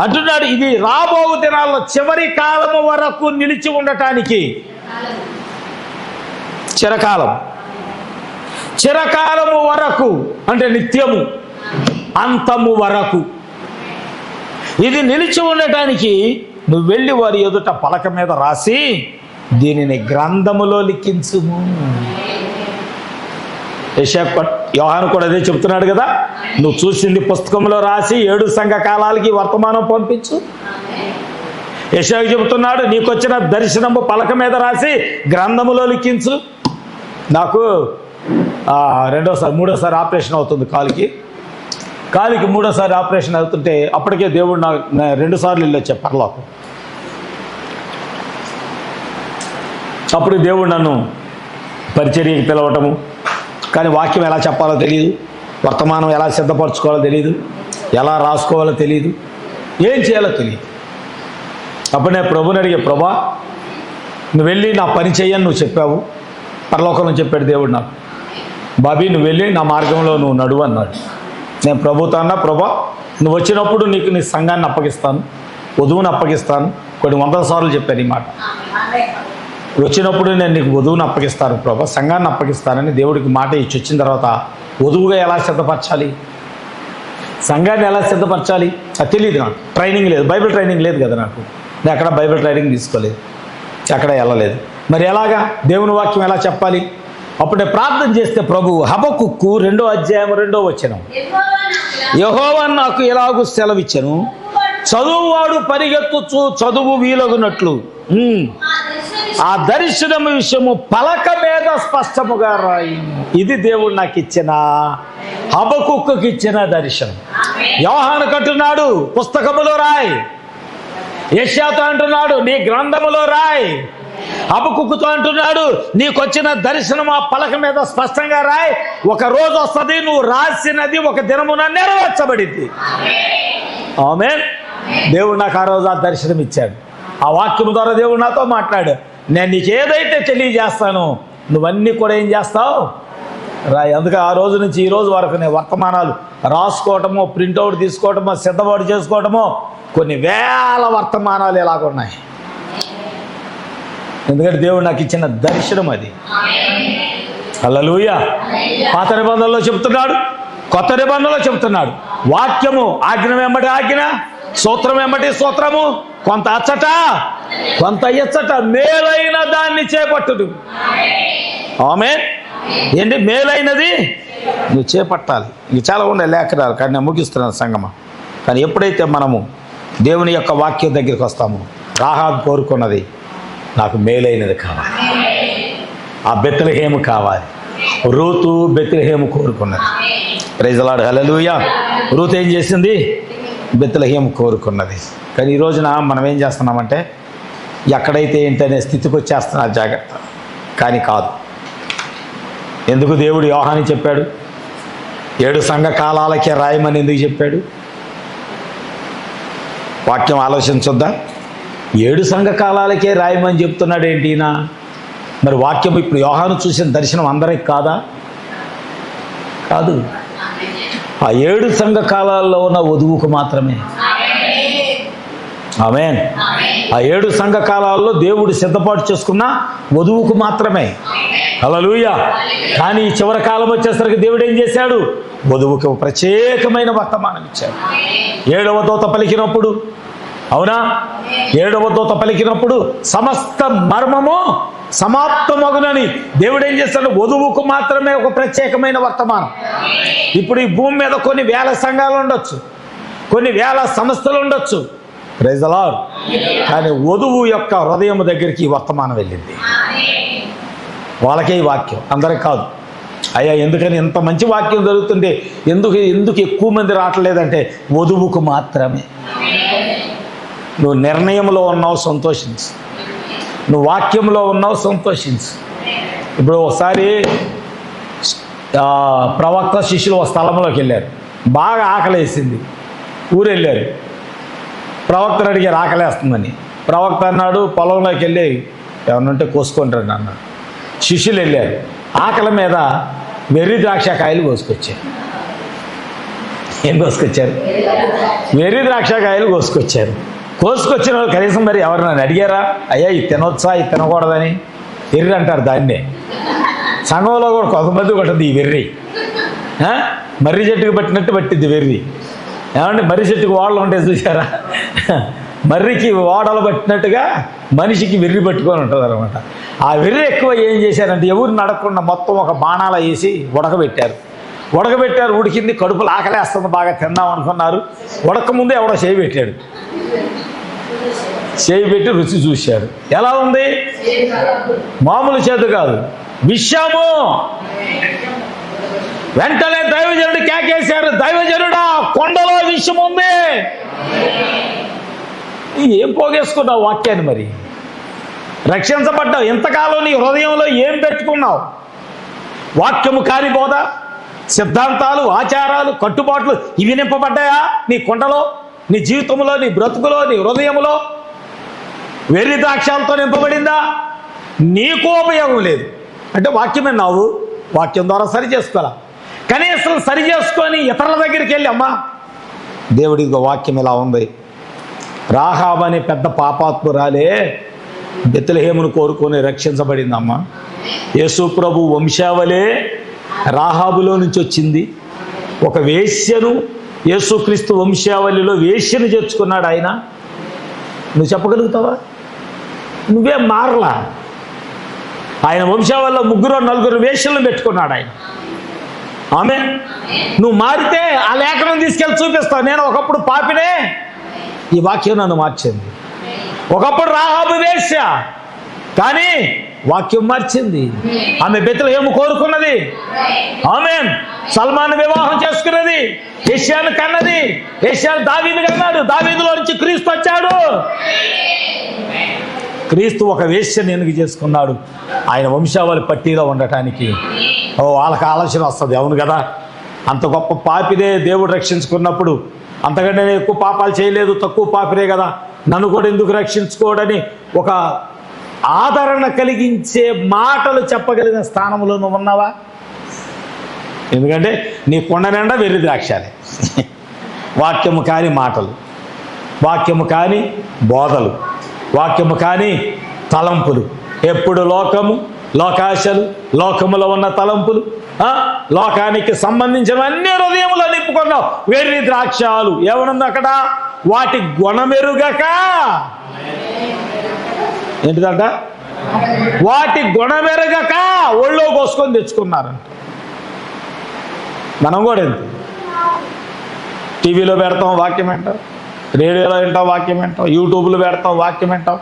అంటున్నాడు, ఇది రాబో దినాల్లో చివరి కాలము వరకు నిలిచి ఉండటానికి. చిరకాలము వరకు అంటే నిత్యము, అంతము వరకు ఇది నిలిచి ఉండటానికి నువ్వు వెళ్ళి వారి ఎదుట పలక మీద రాసి దీనిని గ్రంథములో లిఖించుము. యోహాను కూడా అదే చెప్తున్నాడు కదా, నువ్వు చూసింది పుస్తకంలో రాసి 7 సంఘకాలాలకి వర్తమానం పంపించు. యెషయా చెబుతున్నాడు, నీకొచ్చిన దర్శనము పలక మీద రాసి గ్రంథములో లిఖించు. నాకు మూడోసారి ఆపరేషన్ అవుతుంది కాలికి 3వ ఆపరేషన్ అవుతుంటే అప్పటికే దేవుడు నాకు 2 సార్లు వెళ్ళొచ్చా పరలోకం. అప్పుడు దేవుడు నన్ను పరిచర్యకి పిలవటము, కానీ వాక్యం ఎలా చెప్పాలో తెలియదు, వర్తమానం ఎలా సిద్ధపరచుకోవాలో తెలియదు, ఎలా రాసుకోవాలో తెలియదు, ఏం చేయాలో తెలియదు. అప్పుడు నేను ప్రభుని అడిగే, ప్రభా నువ్వు వెళ్ళి నా పని చెయ్యని నువ్వు చెప్పావు, పరలోకంలో చెప్పాడు దేవుడు నాకు. బాబీ నువ్వు వెళ్ళి నా మార్గంలో నువ్వు నడువు అన్నాడు. నేను ప్రభుతో అన్నా, ప్రభా నువ్వు వచ్చినప్పుడు నీకు నీ సంఘాన్ని అప్పగిస్తాను, వధువుని అప్పగిస్తాను. కొన్ని 100 సార్లు చెప్పాను ఈ మాట. వచ్చినప్పుడు నేను నీకు వధువుని అప్పగిస్తాను ప్రభా, సంఘాన్ని అప్పగిస్తానని దేవుడికి మాట ఇచ్చి వచ్చిన తర్వాత వధువుగా ఎలా సిద్ధపరచాలి, సంఘాన్ని ఎలా సిద్ధపరచాలి అది తెలియదు నాకు. ట్రైనింగ్ లేదు, బైబిల్ ట్రైనింగ్ లేదు కదా నాకు. నేను అక్కడ బైబిల్ ట్రైనింగ్ తీసుకోలేదు, అక్కడ వెళ్ళలేదు. మరి ఎలాగా దేవుని వాక్యం ఎలా చెప్పాలి? అప్పుడే ప్రార్థన చేస్తే ప్రభు హబక్కుకు 2వ అధ్యాయం 2వ వచనం, యెహోవా నాకు ఎలాగూ సెలవిచ్చెను, చదువువాడు పరిగెత్తుచు చదువు వీలగునట్లు ఆ దర్శనము విషయము పలక మీద స్పష్టముగా రాయి. ఇది దేవుడు నాకు ఇచ్చిన, హబక్కుకి ఇచ్చిన దర్శనం. యోహానుకు అంటున్నాడు పుస్తకములో రాయి, యెషయాతో అంటున్నాడు నీ గ్రంథములో రాయి, హబక్కుతో అంటున్నాడు నీకొచ్చిన దర్శనం ఆ పలక మీద స్పష్టంగా రాయి. ఒక రోజు వస్తుంది నువ్వు రాసినది ఒక దినమున నెరవేర్చబడింది. ఆమేన్. దేవుడు నాకు ఆ రోజు ఆ దర్శనం ఇచ్చాడు. ఆ వాక్యం ద్వారా దేవుడు నాతో మాట్లాడు, నేను నీకు ఏదైతే తెలియజేస్తానో నువ్వన్నీ కూడా ఏం చేస్తావు రాయి. అందుకే ఆ రోజు నుంచి ఈ రోజు వరకు నేను వర్తమానాలు రాసుకోవటమో, ప్రింట్అవుట్ తీసుకోవటమో, సిద్ధపాటు చేసుకోవటమో, కొన్ని వేల వర్తమానాలు ఎలాగున్నాయి. ఎందుకంటే దేవుడు నాకు ఇచ్చిన దర్శనం అది. హల్లెలూయా. పాత నిబంధనలో చెబుతున్నాడు, కొత్త నిబంధనలో చెబుతున్నాడు. వాక్యము ఆజ్ఞ వెంబడి ఆజ్ఞ, సూత్రం వెంబడి సూత్రము, కొంత అచ్చట కొంత ఎచ్చట, మేలైన దాన్ని చేపట్టుడు. ఆమేన్. ఏంటి మేలైనది నువ్వు చేపట్టాలి. ఇవి చాలా ఉన్నాయి లేఖనాలు, కానీ నేను ముగిస్తున్నాను సంగమా. కానీ ఎప్పుడైతే మనము దేవుని యొక్క వాక్యం దగ్గరికి వస్తామో, రాహాబు కోరుకున్నది నాకు మేలైనది కావాలి, ఆ బెత్లెహేము కావాలి. రూతు బెత్లెహేము కోరుకున్నది. Praise the lord. Hallelujah. Ruth ఏం చేసింది? బెత్లెహేము కోరుకున్నది. కానీ ఈ రోజున మనం ఏం చేస్తున్నామంటే ఎక్కడైతే ఏంటనే స్థితికి వచ్చేస్తున్నారు. జాగ్రత్త. కానీ కాదు. ఎందుకు దేవుడు యోహాను చెప్పాడు 7 సంఘకాలాలకే రాయమని ఎందుకు చెప్పాడు? వాక్యం ఆలోచించొద్దా? 7 సంఘకాలాలకే రాయమని చెప్తున్నాడు ఏంటినా? మరి వాక్యం ఇప్పుడు యోహాను చూసిన దర్శనం అందరికి కాదా? కాదు. ఆ 7 సంఘకాలాల్లో ఉన్న వధువుకు మాత్రమే. ఆమేన్. ఆ 7 సంఘకాలాల్లో దేవుడు సిద్ధపాటు చేసుకున్న వధువుకు మాత్రమే. హల్లెలూయా. కానీ ఈ చివరి కాలం వచ్చేసరికి దేవుడు ఏం చేశాడు? వధువుకి ఒక ప్రత్యేకమైన వర్తమానం ఇచ్చాడు. 7వ దూత పలికినప్పుడు, అవునా, 7వ దూత పలికినప్పుడు సమస్త మర్మము సమాప్తమగునని దేవుడు ఏం చేస్తాడు? వధువుకు మాత్రమే ఒక ప్రత్యేకమైన వర్తమానం. ఇప్పుడు ఈ భూమి మీద కొన్ని వేల సంఘాలు ఉండొచ్చు, కొన్ని వేల సంస్థలు ఉండొచ్చు, ప్రైజ్ ది లార్డ్. కానీ వధువు యొక్క హృదయం దగ్గరికి ఈ వర్తమానం వెళ్ళింది. వాళ్ళకే ఈ వాక్యం, అందరికి కాదు. అయ్యా ఎందుకని ఇంత మంచి వాక్యం జరుగుతుంటే ఎందుకు ఎక్కువ మంది రావట్లేదంటే వధువుకు మాత్రమే. నువ్వు నిర్ణయంలో ఉన్నావు, సంతోషించు. నువ్వు వాక్యంలో ఉన్నావు, సంతోషించు. ఇప్పుడు ఒకసారి ప్రవక్త శిష్యులు ఒక స్థలంలోకి వెళ్ళారు. బాగా ఆకలేసింది, ఊరు వెళ్ళారు. ప్రవక్తను అడిగారు ఆకలేస్తుందని. ప్రవక్త అన్నాడు పొలంలోకి వెళ్ళి ఏమన్నుంటే కోసుకుంటాడు అన్నాడు. శిష్యులు వెళ్ళారు, ఆకలి మీద వెర్రి ద్రాక్ష కాయలు కోసుకొచ్చారు. ఏం కోసుకొచ్చారు? వెర్రి ద్రాక్ష కాయలు కోసుకొచ్చారు. కోసుకొచ్చిన వాళ్ళు కనీసం మరి ఎవరినైనా అడిగారా? అయ్యా ఇది తినొచ్చా, ఇది తినకూడదని? వెర్రి అంటారు దాన్నే. సంఘంలో కూడా కొంతమంది కొట్టద్ది ఈ వెర్రి. మర్రి చెట్టుకు పట్టినట్టు పట్టిద్ది వెర్రి. ఏమంటే మర్రి చెట్టుకు ఓడలు ఉంటాయి చూసారా? మర్రికి ఓడలు పట్టినట్టుగా మనిషికి వెర్రి పట్టుకొని ఉంటుంది అనమాట. ఆ వెర్రి ఎక్కువ ఏం చేశారంటే ఎవరు నడకుండా మొత్తం ఒక బాణాల వేసి ఉడకబెట్టారు. ఉడికింది, కడుపులు ఆకలేస్తుంది, బాగా తిందాం అనుకున్నారు. ఉడకముందే ఎవడో చేయి పెట్టాడు. చేయి పెట్టి రుచి చూశాడు. ఎలా ఉంది? మామూలు చేతు కాదు, విషము. వెంటనే దైవజనుడు కేకేశారు, దైవజనుడా కొండలో విషం ఉంది. ఏం పోగేసుకున్నావు వాక్యాన్ని? మరి రక్షించబడ్డావు, ఇంతకాలం నీ హృదయంలో ఏం పెట్టుకున్నావు? వాక్యము కాని బోధ, సిద్ధాంతాలు, ఆచారాలు, కట్టుబాట్లు ఇవి నింపబడ్డాయా నీ కొండలో, నీ జీవితంలో, నీ బ్రతుకులో, నీ హృదయంలో? వెర్రి ద్రాక్షాలతో నింపబడిందా? నీకు ఉపయోగం లేదు. అంటే వాక్యమే నావు, వాక్యం ద్వారా సరి చేసుకోవాలా. కనీసం సరి చేసుకొని ఇతరుల దగ్గరికి వెళ్ళి, అమ్మా దేవుడి వాక్యం ఇలా ఉంది, రాహాబు అనే పెద్ద పాపాత్మురాలే బెత్లెహేమును కోరుకొని రక్షించబడిందమ్మా. యేసు ప్రభు వంశావళే రాహాబులో నుంచి వచ్చింది. ఒక వేశ్యను యేసుక్రీస్తు వంశావళిలో వేశ్యను చేర్చుకున్నాడు ఆయన. నువ్వు చెప్పగలుగుతావా? నువ్వేం మారలా. ఆయన వంశావళిలో 3-4 వేశ్యలను పెట్టుకున్నాడు ఆయన. ఆమె నువ్వు మారితే ఆ లేఖనం తీసుకెళ్ళి చూపిస్తావు. నేను ఒకప్పుడు పాపినే, ఈ వాక్యం నన్ను మార్చింది. ఒకప్పుడు రాహాబు వేశ్య, కానీ వాక్యం మార్చింది. ఆమె బెత్లెహేము కోరుకున్నది. ఆమేన్. సల్మాన్ వివాహం చేసుకున్నది, యెషయాను కన్నది. యెషయాను దావీదు కన్నాడు, దావీదులో నుంచి క్రీస్తు వచ్చాడు. క్రీస్తు ఒక వేశ్యను ఎన్నిక చేసుకున్నాడు ఆయన వంశావళి పట్టీలో ఉండటానికి. వాళ్ళకి ఆలోచన వస్తుంది, అవును కదా, అంత గొప్ప పాపిదే దేవుడు రక్షించుకున్నప్పుడు అంతకంటే నేను ఎక్కువ పాపాలు చేయలేదు, తక్కువ పాపిరే కదా, నన్ను కూడా ఎందుకు రక్షించుకోవడని ఒక ఆదరణ కలిగించే మాటలు చెప్పగలిగిన స్థానంలో నువ్వు ఉన్నావా? ఎందుకంటే నీ కొండ నిండా వెర్రి ద్రాక్షాలే. వాక్యము కాని మాటలు, వాక్యము కాని బోధలు, వాక్యము కాని తలంపులు. ఎప్పుడు లోకము, లోకాశలు, లోకములో ఉన్న తలంపులు, లోకానికి సంబంధించిన అన్ని హృదయములో నింపుకున్నావు. వెర్రి ద్రాక్షాలు ఏమనుంది అక్కడ? వాటి గుణమెరుగక, ఏంటిదంట? వాటి గుణమెరగక ఒళ్ళో కోసుకొని తెచ్చుకున్నారంట. మనం కూడా ఎంత టీవీలో పెడతాం వాక్యం వింటాం, రేడియోలో వింటాం వాక్యం వింటాం, యూట్యూబ్లో పెడతాం వాక్యం వింటాం,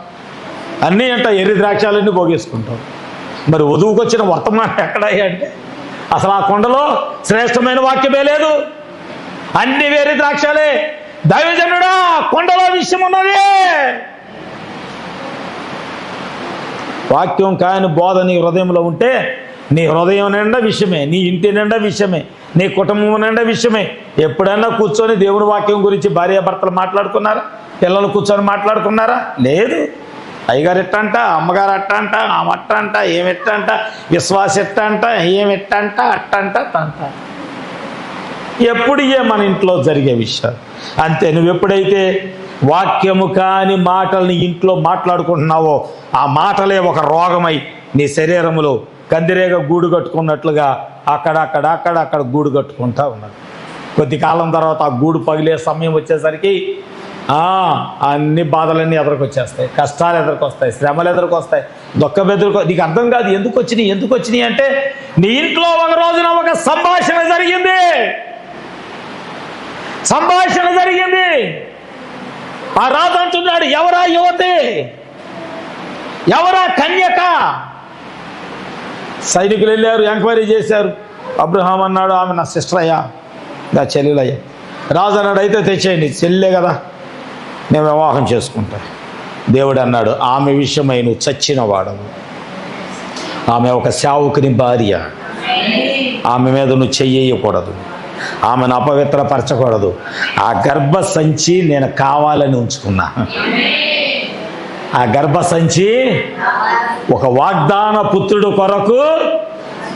అన్నీ వింటాం, ఎర్రి ద్రాక్షాలన్నీ పోగేసుకుంటాం. మరి వధువుకు వచ్చిన వర్తమానం ఎక్కడయ్యా అంటే అసలు ఆ కొండలో శ్రేష్టమైన వాక్యమే లేదు, అన్ని వేరే ద్రాక్షాలే. దైవజనుడా కొండలో విషయం ఉన్నది. వాక్యం కాని బోధ నీ హృదయంలో ఉంటే నీ హృదయం నిండా విషయమే, నీ ఇంటి నిండా విషయమే, నీ కుటుంబం నిండా విషయమే. ఎప్పుడైనా కూర్చొని దేవుని వాక్యం గురించి భార్యాభర్తలు మాట్లాడుకున్నారా? పిల్లలు కూర్చొని మాట్లాడుకున్నారా? లేదు. అయ్యగారు ఎట్టంట, అమ్మగారు అట్టంట, ఆమె అట్టంట, ఏమెట్టంట, విశ్వాస ఎట్టంట, ఏమెట్టంట, అట్టంట తంట. ఎప్పుడు మన ఇంట్లో జరిగే విషయాలు అంతే. నువ్వు ఎప్పుడైతే వాక్యము కాని మాటల్ని ఇంట్లో మాట్లాడుకుంటున్నావో ఆ మాటలే ఒక రోగమై నీ శరీరములో కందిరేగ గూడు కట్టుకున్నట్లుగా అక్కడ గూడు కట్టుకుంటా ఉన్నది. కొద్ది కాలం తర్వాత ఆ గూడు పగిలే సమయం వచ్చేసరికి అన్ని బాధలన్నీ ఎదురుకొచ్చేస్తాయి, కష్టాలు ఎదురుకొస్తాయి, శ్రమలు ఎదురుకొస్తాయి, దుఃఖం నీకు అర్థం కాదు ఎందుకు వచ్చినాయి అంటే నీ ఇంట్లో ఒక రోజున ఒక సంభాషణ జరిగింది. ఆ రాజు అంటున్నాడు, ఎవరా యువతి, ఎవరా కన్యక? సైనికులు వెళ్ళారు, ఎంక్వైరీ చేశారు. అబ్రహాం అన్నాడు, ఆమె నా సిస్టర్ అయ్యా, నా చెల్లెలయ్యా. రాజు అన్నాడు, అయితే తెచ్చేయండి, చెల్లెలే కదా, నేను వివాహం చేసుకుంటా. దేవుడు అన్నాడు, ఆమె విషయమై నువ్వు చచ్చిన వాడవు, ఆమె ఒక సేవకుని భార్య, ఆమె మీద నువ్వు చెయ్యకూడదు, ఆమెను అపవిత్రపరచకూడదు. ఆ గర్భసంచి నేను కావాలని ఉంచుకున్నా. ఆ గర్భసంచి ఒక వాగ్దాన పుత్రుడు కొరకు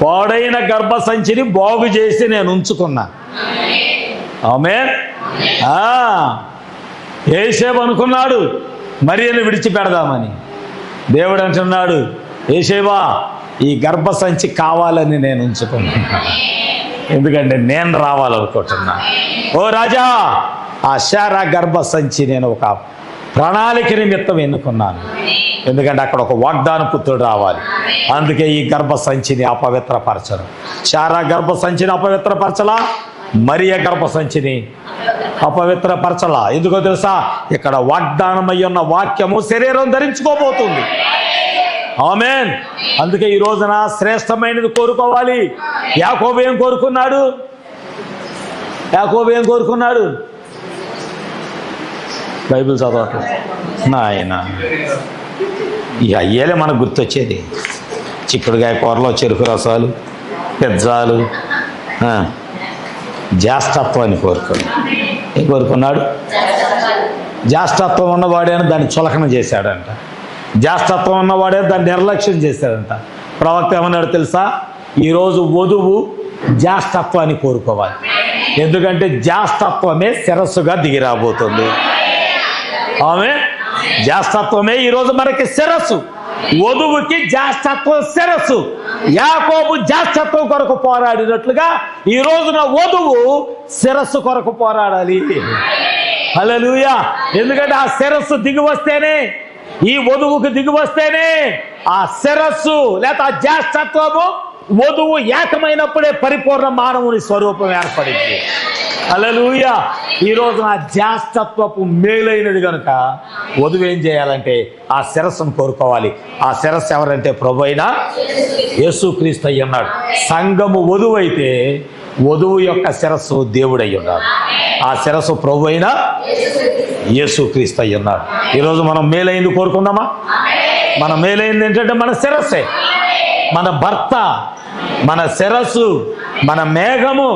పాడైన గర్భసంచిని బాగు చేసి నేను ఉంచుకున్నా. ఆమేన్. యేసేపు అనుకున్నాడు మరియను విడిచిపెడదామని. దేవుడు అంటున్నాడు, యేసేవా ఈ గర్భసంచి కావాలని నేను ఉంచుకున్నాను, ఎందుకంటే నేను రావాలనుకుంటున్నా. ఓ రాజా, ఆ శారా గర్భసంచి నేను ఒక ప్రణాళిక నిమిత్తం ఎన్నుకున్నాను, ఎందుకంటే అక్కడ ఒక వాగ్దాన పుత్రుడు రావాలి. అందుకే ఈ గర్భసంచిని అపవిత్రపరచను. శారా గర్భసంచిని అపవిత్రపరచలా, మరియ గర్భసంచిని అపవిత్రపరచలా. ఎందుకో తెలుసా? ఇక్కడ వాగ్దానమై ఉన్న వాక్యము శరీరం ధరించుకోబోతుంది. ఆమేన్. అందుకే ఈ రోజున శ్రేష్టమైనది కోరుకోవాలి. యాకోబు ఏం కోరుకున్నాడు? బైబిల్ చదవట్లేదు నాయన. ఈ అయ్యేలే మనకు గుర్తొచ్చేది. చిక్కుడుగాయ కూరలో చెరుకు రసాలు, పిజ్జాలు, జ్యేష్ఠత్వాన్ని ఏం కోరుకున్నాడు? జ్యేష్ఠత్వం ఉన్నవాడేనా దాన్ని చులకన చేశాడంట. జ్యేష్ఠత్వం ఉన్నవాడే దాన్ని నిర్లక్ష్యం చేశాడంట. ప్రవక్త ఏమన్నాడు తెలుసా? ఈరోజు వధువు జ్యేష్ఠత్వాన్ని కోరుకోవాలి, ఎందుకంటే జ్యేష్ఠత్వమే శిరస్సుగా దిగిరాబోతుంది. ఆమె జ్యేష్ఠత్వమే ఈరోజు మనకి శిరస్సు, వధువుకి జ్యేష్ఠత్వం శిరస్సు. యాకోబు జ్యేష్ఠత్వం కొరకు పోరాడినట్లుగా ఈ రోజున వధువు శిరస్సు కొరకు పోరాడాలి. హల్లెలూయా. ఎందుకంటే ఆ శిరస్సు దిగి వస్తేనే, ఈ వధువుకు దిగి వస్తేనే ఆ శిరస్సు లేదా ఆ జ్యేష్ఠత్వము వధువు ఏకమైనప్పుడే పరిపూర్ణ మానవుని స్వరూపం ఏర్పడింది. హల్లెలూయా. ఈ రోజున జ్యేష్ఠత్వపు మేలైనది కనుక వధువు ఏం చేయాలంటే ఆ శిరస్సును కోరుకోవాలి. ఆ శిరస్సు ఎవరంటే ప్రభు అయిన యేసుక్రీస్తు అయి ఉన్నాడు. సంఘము వధువు అయితే వధువు యొక్క శిరస్సు దేవుడై ఉన్నాడు. ఆ శిరస్సు ప్రభు అయిన యేసుక్రీస్తు అయి ఉన్నాడు. ఈరోజు మనం మేలైంది కోరుకుందామా? మన మేలైంది ఏంటంటే మన శిరస్సే, మన భర్త, మన శిరస్సు, మన మేఘము,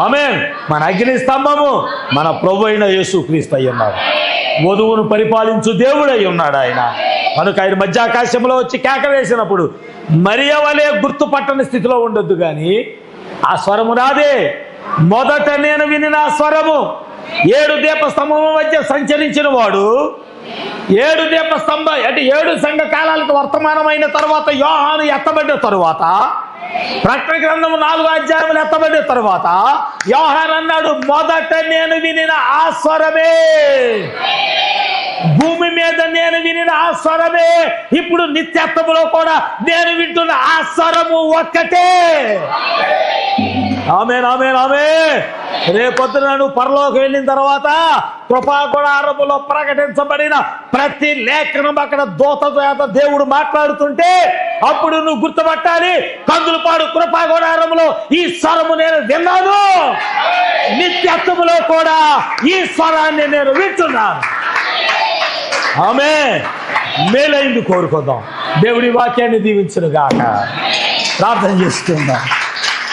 ఆమేన్, మన అగ్ని స్తంభము మన ప్రభు అయిన యేసుక్రీస్తు అయి ఉన్నాడు. వధువును పరిపాలించు దేవుడు అయి ఉన్నాడు ఆయన. కనుక ఆయన మధ్యాకాశంలో వచ్చి కేక వేసినప్పుడు మరియ వలె గుర్తుపట్టని స్థితిలో ఉండొద్దు, కానీ ఆ స్వరము నాదే, మొదట నేను వినిన ఆ స్వరము. 7 దీపస్తంభము మధ్య సంచరించిన వాడు, 7 దీపస్తంభం అంటే 7 సంఘ కాలాలకు వర్తమానమైన తర్వాత యోహాను ఎత్తబడిన తరువాత, ప్రకటన గ్రంథము 4 అధ్యాయములు ఎత్తబడిన తరువాత యోహాను అన్నాడు, మొదట నేను వినిన ఆ స్వరమే, భూమి మీద నేను వినిన ఆ స్వరమే ఇప్పుడు నిత్యత్వములో కూడా నేను వింటున్న ఆ స్వరము ఒక్కటే. ఆమేన్, ఆమేన్, ఆమేన్. రేపొద్దున నువ్వు పరలోకి వెళ్ళిన తర్వాత కృపాగుడారములో ప్రకటించబడిన ప్రతి లేఖనం అక్కడ దూత చేత దేవుడు మాట్లాడుతుంటే అప్పుడు నువ్వు గుర్తుపట్టాలి, కందులపాడు కృపాగుడారములో ఈ స్వరము నేను విన్నాను, నిత్యత్వములో కూడా ఈ స్వరాన్ని నేను వింటున్నాను. ఆమేన్. మేలైంది కోరుకుందాం. దేవుడి వాక్యాన్ని దీవించును గాక. ప్రార్థన చేసుకుందాం.